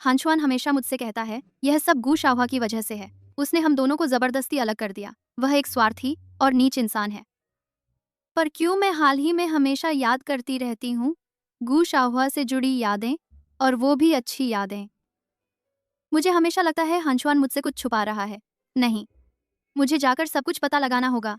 A: हानचुआन हमेशा मुझसे कहता है यह सब गु शाहवा की वजह से है। उसने हम दोनों को जबरदस्ती अलग कर दिया। वह एक स्वार्थी और नीच इंसान है। पर क्यों मैं हाल ही में हमेशा याद करती रहती हूँ गु शाहवा से जुड़ी यादें, और वो भी अच्छी यादें। मुझे हमेशा लगता है हानचुआन मुझसे कुछ छुपा रहा है। नहीं, मुझे जाकर सब कुछ पता लगाना होगा।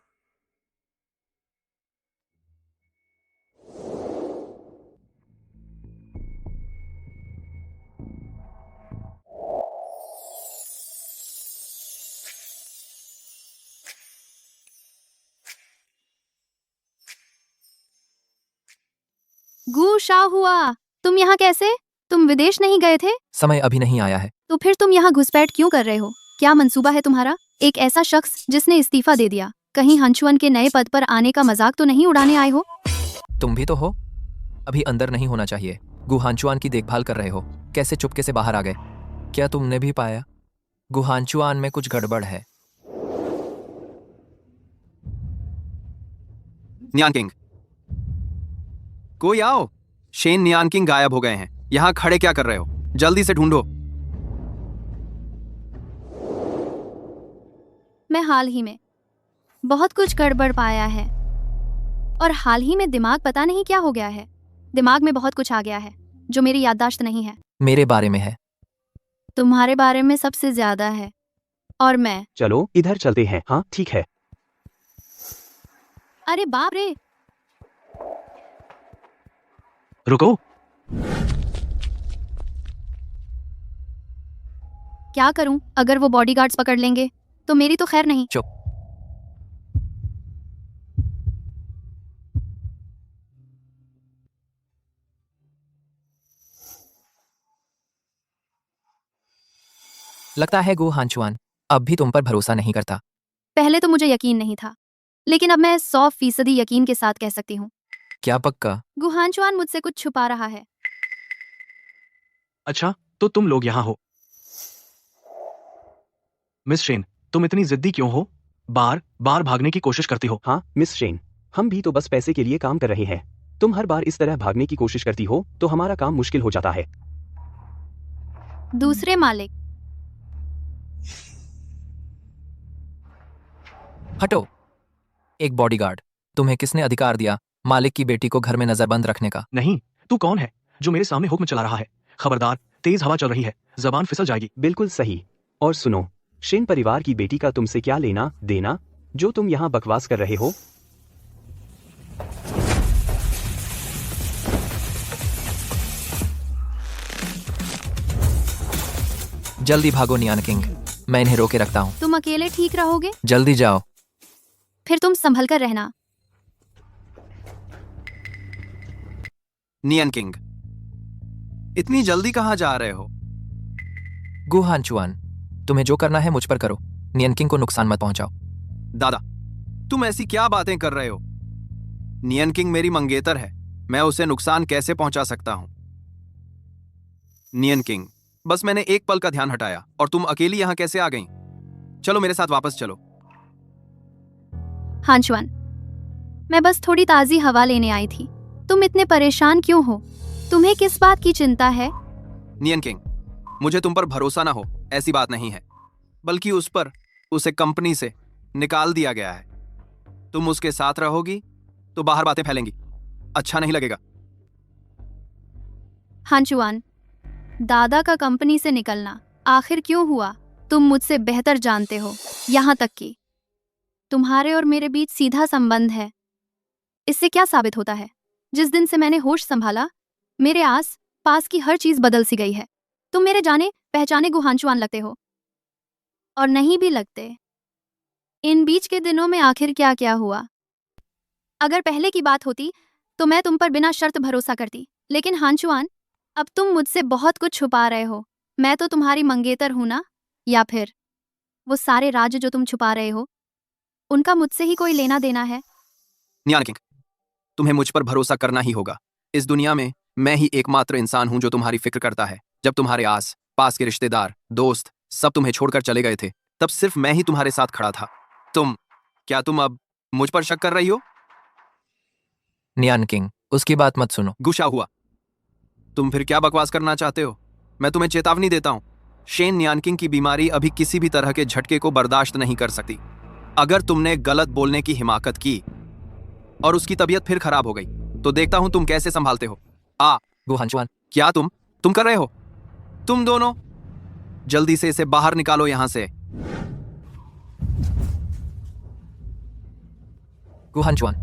A: गुशा हुआ, तुम यहाँ कैसे? तुम विदेश नहीं गए थे?
H: समय अभी नहीं आया है।
A: तो फिर तुम यहाँ घुसपैठ क्यों कर रहे हो? क्या मंसूबा है तुम्हारा? एक ऐसा शख्स जिसने इस्तीफा दे दिया, कहीं हंचुअन के नए पद पर आने का मजाक तो नहीं उड़ाने आए हो?
H: तुम भी तो हो। अभी अंदर नहीं होना चाहिए। गुहांचुआन की देखभाल कर रहे हो, कैसे चुपके से बाहर आ गए? क्या तुमने भी पाया गुहांचुआन में कुछ गड़बड़ है?
B: नियान किंग, कोई आओ। शेन नियान किंग गायब हो गए हैं। यहाँ खड़े क्या कर रहे हो? जल्दी से ढूंढो।
A: मैं हाल ही में बहुत कुछ गड़बड़ पाया है, और हाल ही में दिमाग पता नहीं क्या हो गया है। दिमाग में बहुत कुछ आ गया है जो मेरी याददाश्त नहीं है।
H: मेरे बारे में है।
A: तुम्हारे बारे में सबसे ज्यादा है। और मैं
N: चलो इधर चलते हैं। हाँ ठीक है।
A: अरे बाप रे,
N: रुको।
A: क्या करूं? अगर वो बॉडीगार्ड्स पकड़ लेंगे तो मेरी तो खैर नहीं।
H: चुप। लगता है गुहांचुआन अब भी तुम पर भरोसा नहीं करता।
A: पहले तो मुझे यकीन नहीं था, लेकिन अब मैं 100% यकीन के साथ कह सकती हूँ।
H: क्या पक्का?
A: गुहांचुआन मुझसे कुछ छुपा रहा है।
M: अच्छा, तो तुम लोग यहाँ हो। मिस शेन, तुम इतनी जिद्दी क्यों हो? बार बार भागने की कोशिश करती हो।
N: हाँ मिस शेन, हम भी तो बस पैसे के लिए काम कर रहे हैं। तुम हर बार इस तरह भागने की कोशिश करती हो तो हमारा काम मुश्किल हो जाता है।
A: दूसरे मालिक,
H: हटो। एक बॉडीगार्ड, तुम्हें किसने अधिकार दिया मालिक की बेटी को घर में नजरबंद रखने का?
M: नहीं, तू कौन है जो मेरे सामने हुक्म चला रहा है? खबरदार, तेज हवा चल रही है, जबान फिसल जाएगी।
N: बिल्कुल सही। और सुनो, शेन परिवार की बेटी का तुमसे क्या लेना देना जो तुम यहाँ बकवास कर रहे हो?
H: जल्दी भागो नियान किंग, मैं इन्हें रोके रखता हूँ।
A: तुम अकेले ठीक रहोगे?
H: जल्दी जाओ।
A: फिर तुम संभल कर रहना।
B: नियन किंग, इतनी जल्दी कहाँ जा रहे हो?
H: गुहांचुआन, तुम्हें जो करना है मुझ पर करो। नियन किंग को नुकसान मत पहुंचाओ।
B: दादा, तुम ऐसी क्या बातें कर रहे हो? नियन किंग मेरी मंगेतर है, मैं उसे नुकसान कैसे पहुंचा सकता हूं? नियन किंग, बस मैंने एक पल का ध्यान हटाया और तुम अकेली यहां कैसे आ गई? चलो मेरे साथ वापस चलो।
A: हांचुआन, मैं बस थोड़ी ताजी हवा लेने आई थी। तुम इतने परेशान क्यों हो? तुम्हें किस बात की चिंता है?
B: नियन किंग, मुझे तुम पर भरोसा ना हो ऐसी बात नहीं है, बल्कि उसे कंपनी से निकाल दिया गया है। तुम उसके साथ रहोगी तो बाहर बातें फैलेंगी, अच्छा नहीं लगेगा।
A: हांचुआन, दादा का कंपनी से निकलना आखिर क्यों हुआ? तुम मुझसे बेहतर जानते हो। यहाँ तक कि तुम्हारे और मेरे बीच सीधा संबंध है। इससे क्या साबित होता है? जिस दिन से मैंने होश संभाला, मेरे आस पास की हर चीज बदल सी गई है। तुम मेरे जाने पहचाने गुहांचुआन लगते हो, और नहीं भी लगते। इन बीच के दिनों में आखिर क्या क्या हुआ? अगर पहले की बात होती तो मैं तुम पर बिना शर्त भरोसा करती, लेकिन हांचुआन, अब तुम मुझसे बहुत कुछ छुपा रहे हो। मैं तो तुम्हारी मंगेतर हूं ना? या फिर वो सारे राज जो तुम छुपा रहे हो, उनका मुझसे ही कोई लेना देना है?
B: नियान किंग, तुम्हें मुझ पर भरोसा करना ही होगा। इस दुनिया में मैं ही एकमात्र इंसान हूं जो तुम्हारी फिक्र करता है। जब तुम्हारे आस पास के रिश्तेदार, दोस्त सब तुम्हें छोड़कर चले गए थे, तब सिर्फ मैं ही तुम्हारे साथ खड़ा था। क्या तुम अब मुझ पर शक कर रही हो?
H: नियान किंग, उसकी बात मत सुनो।
B: गुस्सा हुआ। तुम फिर क्या बकवास करना चाहते हो? मैं तुम्हें चेतावनी देता हूं, शेन नियान किंग की बीमारी अभी किसी भी तरह के झटके को बर्दाश्त नहीं कर सकती। अगर तुमने गलत बोलने की हिमाकत की और उसकी तबीयत फिर खराब हो गई तो देखता हूं तुम कैसे संभालते हो।
H: गुहांचुआन,
B: क्या तुम कर रहे हो? तुम दोनों जल्दी से इसे बाहर निकालो यहां से।
H: गु हानचुआन,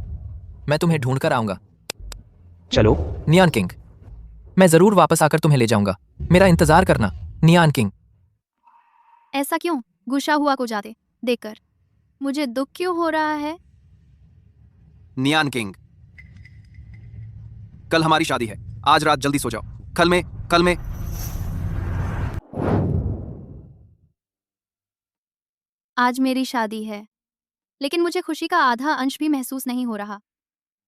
H: मैं तुम्हें ढूंढ कर आऊंगा।
N: चलो।
H: नियान किंग, मैं जरूर वापस आकर तुम्हें ले जाऊंगा। मेरा इंतजार करना, नियान किंग।
A: ऐसा क्यों? गुस्सा हुआ को जाते देखकर मुझे दुख क्यों हो रहा है?
B: नियान किंग, कल हमारी शादी है। आज रात जल्दी सो जाओ। कल में
A: आज मेरी शादी है, लेकिन मुझे खुशी का आधा अंश भी महसूस नहीं हो रहा।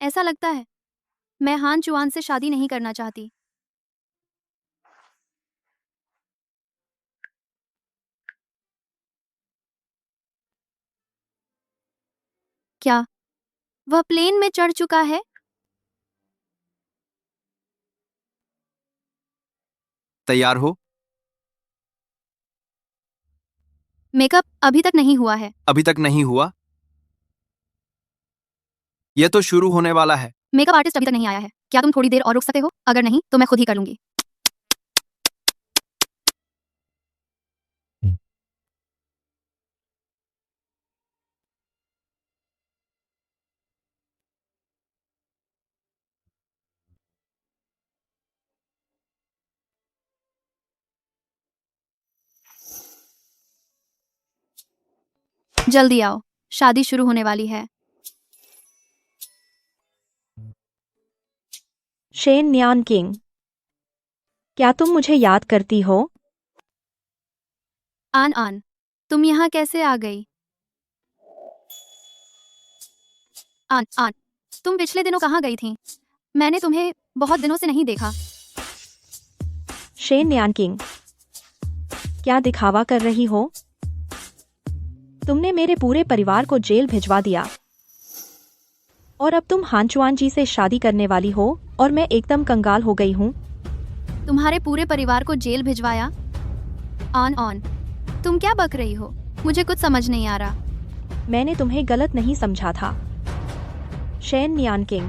A: ऐसा लगता है मैं हान चुआन से शादी नहीं करना चाहती। क्या वह प्लेन में चढ़ चुका है?
B: तैयार हो?
A: मेकअप अभी तक नहीं हुआ है।
B: अभी तक नहीं हुआ? यह तो शुरू होने वाला है।
A: मेकअप आर्टिस्ट अभी तक नहीं आया है। क्या तुम थोड़ी देर और रुक सकते हो? अगर नहीं तो मैं खुद ही कर लूंगी। जल्दी आओ, शादी शुरू होने वाली है।
G: शेन नियान किंग, क्या तुम मुझे याद करती हो?
A: आन, तुम यहाँ कैसे आ गई? आन, तुम पिछले दिनों कहाँ गई थी? मैंने तुम्हें बहुत दिनों से नहीं देखा।
G: शेन नियान किंग, क्या दिखावा कर रही हो? तुमने मेरे पूरे परिवार को जेल भिजवा दिया और अब तुम हानचुआन जी से शादी करने वाली हो और मैं एकदम कंगाल हो गई हूँ।
A: तुम्हारे पूरे परिवार को जेल भिजवाया? ऑन, तुम क्या बक रही हो? मुझे कुछ समझ नहीं आ रहा।
G: मैंने तुम्हें गलत नहीं समझा था। शेन नियान किंग,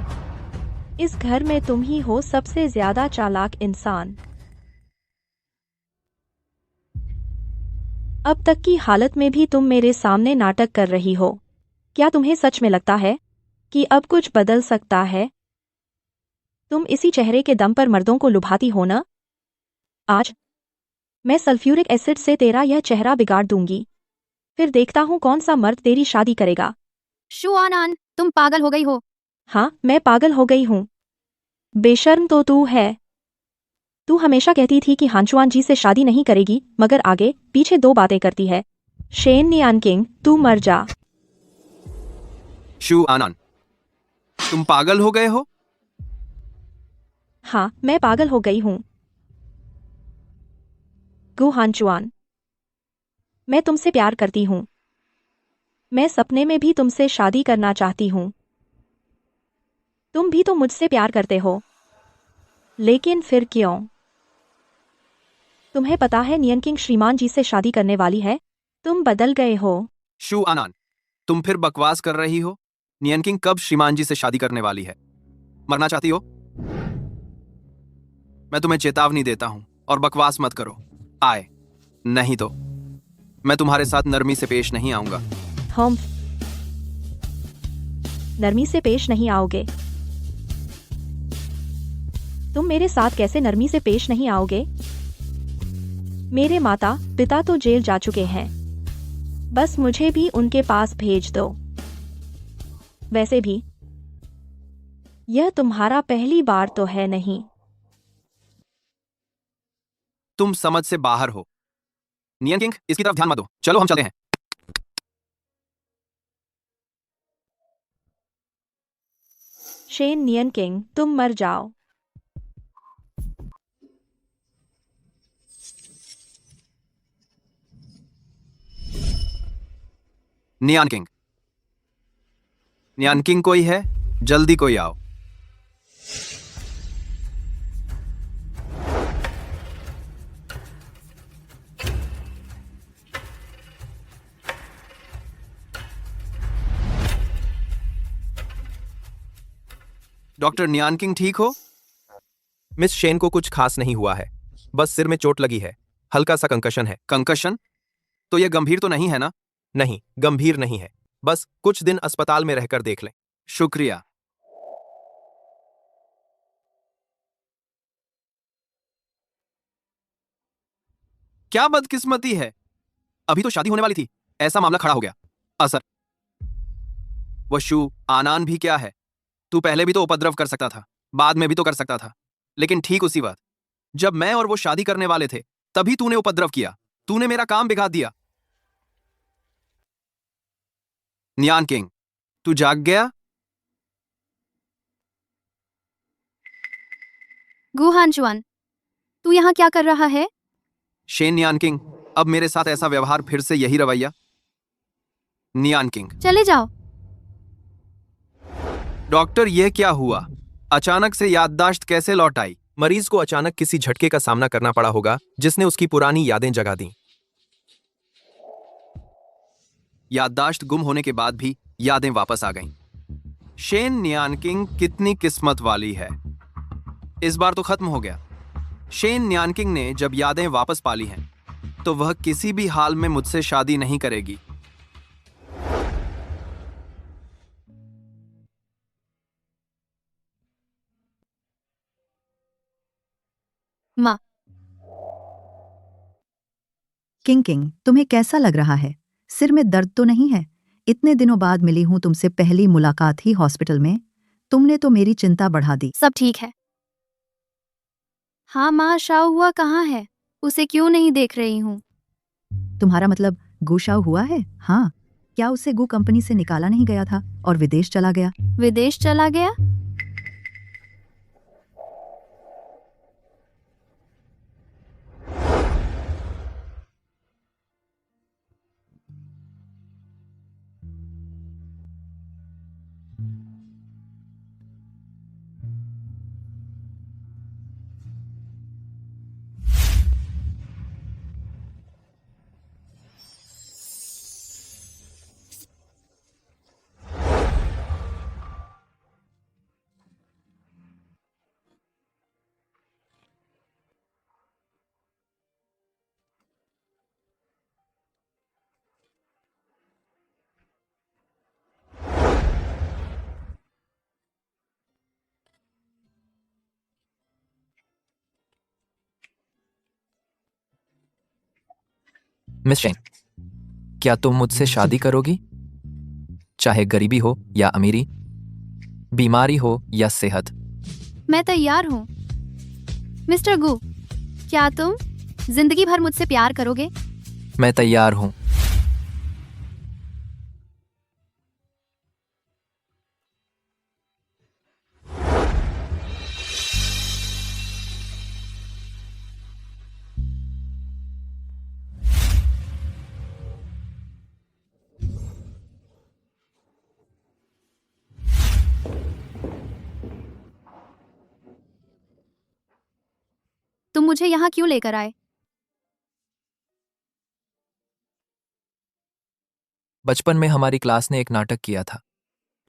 G: इस घर में तुम ही हो सबसे ज्यादा चालाक इंसान। अब तक की हालत में भी तुम मेरे सामने नाटक कर रही हो। क्या तुम्हें सच में लगता है कि अब कुछ बदल सकता है? तुम इसी चेहरे के दम पर मर्दों को लुभाती हो ना? आज मैं सल्फ्यूरिक एसिड से तेरा यह चेहरा बिगाड़ दूंगी, फिर देखता हूँ कौन सा मर्द तेरी शादी करेगा।
A: शुआन, तुम पागल हो गई हो।
G: हाँ, मैं पागल हो गई हूँ। बेशर्म तो तू है। तू हमेशा कहती थी कि हानचुआन जी से शादी नहीं करेगी, मगर आगे पीछे दो बातें करती है। शेन नियान किंग, तू मर जा।
B: शू आनन, तुम पागल हो गए हो?
G: हाँ, मैं पागल हो गई हूँ। गु हानचुआन, मैं तुमसे प्यार करती हूँ। मैं सपने में भी तुमसे शादी करना चाहती हूँ। तुम भी तो मुझसे प्यार करते हो, लेकिन फिर क्यों? तुम्हें पता है नियन किंग श्रीमान जी से शादी करने वाली है। तुम बदल गए हो।
B: शू आनन, तुम फिर बकवास कर रही हो। नियन किंग कब श्रीमान जी से शादी करने वाली है? मरना चाहती हो? मैं तुम्हें चेतावनी देता हूं और बकवास मत करो। आए, नहीं तो मैं तुम्हारे साथ नरमी से पेश नहीं आऊंगा।
G: हम नरमी से पेश नहीं आओगे? तुम मेरे साथ कैसे नरमी से पेश नहीं आओगे? मेरे माता पिता तो जेल जा चुके हैं, बस मुझे भी उनके पास भेज दो। वैसे भी यह तुम्हारा पहली बार तो है नहीं।
B: तुम समझ से बाहर हो। नियन किंग, इसकी तरफ ध्यान मत दो। चलो हम चलते हैं।
G: शेन नियन किंग, तुम मर जाओ।
B: नियान किंग, नियान किंग कोई है? जल्दी कोई आओ। डॉक्टर नियान किंग ठीक हो?
I: मिस शेन को कुछ खास नहीं हुआ है, बस सिर में चोट लगी है। हल्का सा कंकशन है।
B: कंकशन? तो यह गंभीर तो नहीं है ना?
I: नहीं, गंभीर नहीं है। बस कुछ दिन अस्पताल में रहकर देख लें।
B: शुक्रिया। क्या बदकिस्मती है, अभी तो शादी होने वाली थी, ऐसा मामला खड़ा हो गया। असर वो शू आनान भी क्या है, तू पहले भी तो उपद्रव कर सकता था, बाद में भी तो कर सकता था, लेकिन ठीक उसी वक्त जब मैं और वो शादी करने वाले थे तभी तूने उपद्रव किया, तूने मेरा काम बिगाड़ दिया। नियान किंग, तू जाग गया?
A: गु हानचुआन, तू यहाँ क्या कर रहा है?
B: शेन नियान किंग, अब मेरे साथ ऐसा व्यवहार, फिर से यही रवैया? नियान किंग,
A: चले जाओ।
B: डॉक्टर ये क्या हुआ, अचानक से याददाश्त कैसे लौट आई?
I: मरीज को अचानक किसी झटके का सामना करना पड़ा होगा जिसने उसकी पुरानी यादें जगा दी।
B: याददाश्त गुम होने के बाद भी यादें वापस आ गईं। शेन नियान किंग कितनी किस्मत वाली है, इस बार तो खत्म हो गया। शेन नियान किंग ने जब यादें वापस पाली हैं तो वह किसी भी हाल में मुझसे शादी नहीं करेगी।
A: माँ,
C: किंग किंग, तुम्हें कैसा लग रहा है? सिर में दर्द तो नहीं है? इतने दिनों बाद मिली हूं तुमसे, पहली मुलाकात ही हॉस्पिटल में, तुमने तो मेरी चिंता बढ़ा दी।
A: सब ठीक है। हाँ माँ, शाओ हुआ कहाँ है? उसे क्यों नहीं देख रही हूँ?
C: तुम्हारा मतलब गु शाओ हुआ है? हाँ, क्या उसे गु कंपनी से निकाला नहीं गया था और विदेश चला गया?
A: विदेश चला गया?
H: मिस शेन, क्या तुम मुझसे शादी करोगी? चाहे गरीबी हो या अमीरी, बीमारी हो या सेहत।
A: मैं तैयार हूँ। मिस्टर गु, क्या तुम जिंदगी भर मुझसे प्यार करोगे?
H: मैं तैयार हूँ।
A: तुम मुझे यहाँ क्यों लेकर आए?
H: बचपन में हमारी क्लास ने एक नाटक किया था।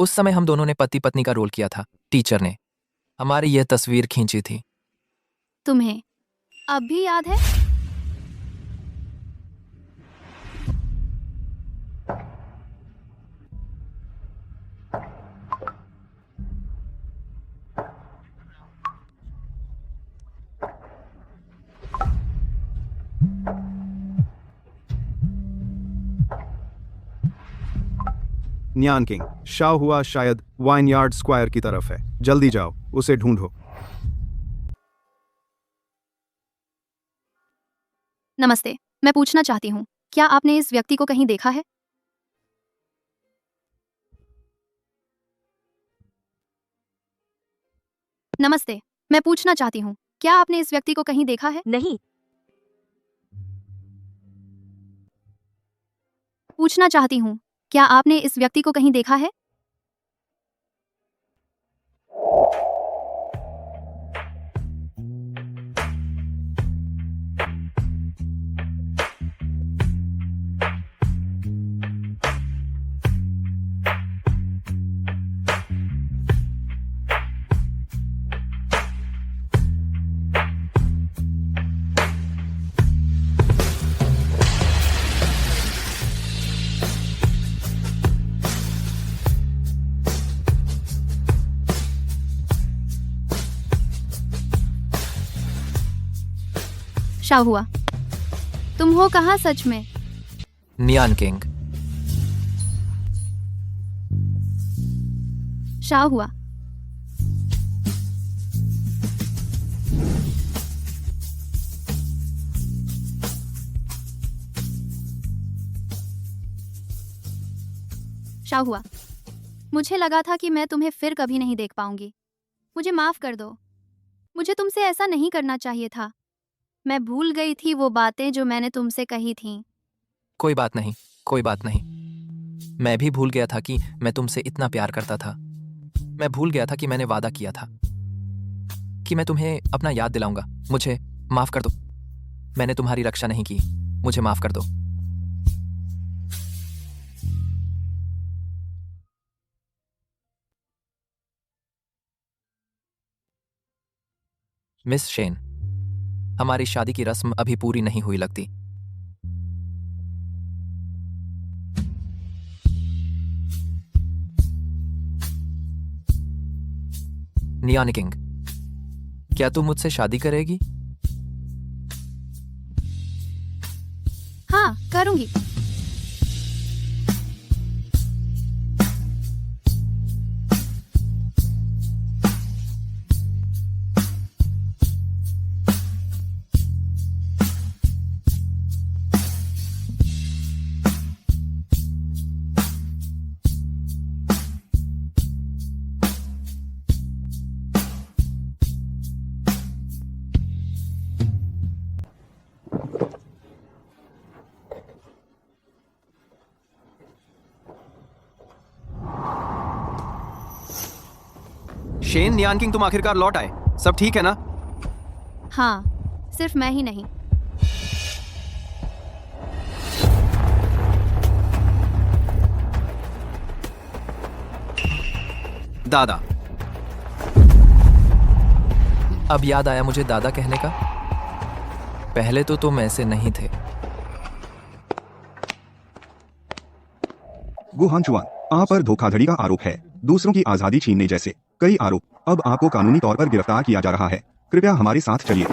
H: उस समय हम दोनों ने पति पत्नी का रोल किया था। टीचर ने हमारी यह तस्वीर खींची थी।
A: तुम्हें अब भी याद है?
L: नियान किंग, शाओ हुआ शायद वाइनयार्ड स्क्वायर की तरफ है, जल्दी जाओ, उसे ढूंढो।
A: नमस्ते, मैं पूछना चाहती हूँ, क्या आपने इस व्यक्ति को कहीं देखा है? नमस्ते, मैं पूछना चाहती हूँ, क्या आपने इस व्यक्ति को कहीं देखा है?
D: नहीं।
A: पूछना चाहती हूँ, क्या आपने इस व्यक्ति को कहीं देखा है? शाह हुआ, तुम हो कहाँ सच में?
H: नियान किंग।
A: शाह हुआ, शाह हुआ, मुझे लगा था कि मैं तुम्हें फिर कभी नहीं देख पाऊंगी। मुझे माफ कर दो। मुझे तुमसे ऐसा नहीं करना चाहिए था। मैं भूल गई थी वो बातें जो मैंने तुमसे कही थीं।
H: कोई बात नहीं, कोई बात नहीं। मैं भी भूल गया था कि मैं तुमसे इतना प्यार करता था। मैं भूल गया था कि मैंने वादा किया था कि मैं तुम्हें अपना याद दिलाऊंगा। मुझे माफ कर दो। मैंने तुम्हारी रक्षा नहीं की। मुझे माफ कर दो। मिस शेन, हमारी शादी की रस्म अभी पूरी नहीं हुई लगती। नियान किंग, क्या तुम मुझसे शादी करेगी?
A: हाँ, करूंगी।
B: शेन, नियान किंग, तुम आखिरकार लौट आए। सब ठीक है ना?
A: हाँ, सिर्फ मैं ही नहीं।
B: दादा।
H: अब याद आया मुझे दादा कहने का। पहले तो तुम ऐसे नहीं थे।
L: गु हानचुआन, आप पर धोखाधड़ी का आरोप है, दूसरों की आजादी छीनने जैसे कई आरोप। अब आपको कानूनी तौर पर गिरफ्तार किया जा रहा है। कृपया हमारे साथ चलिए।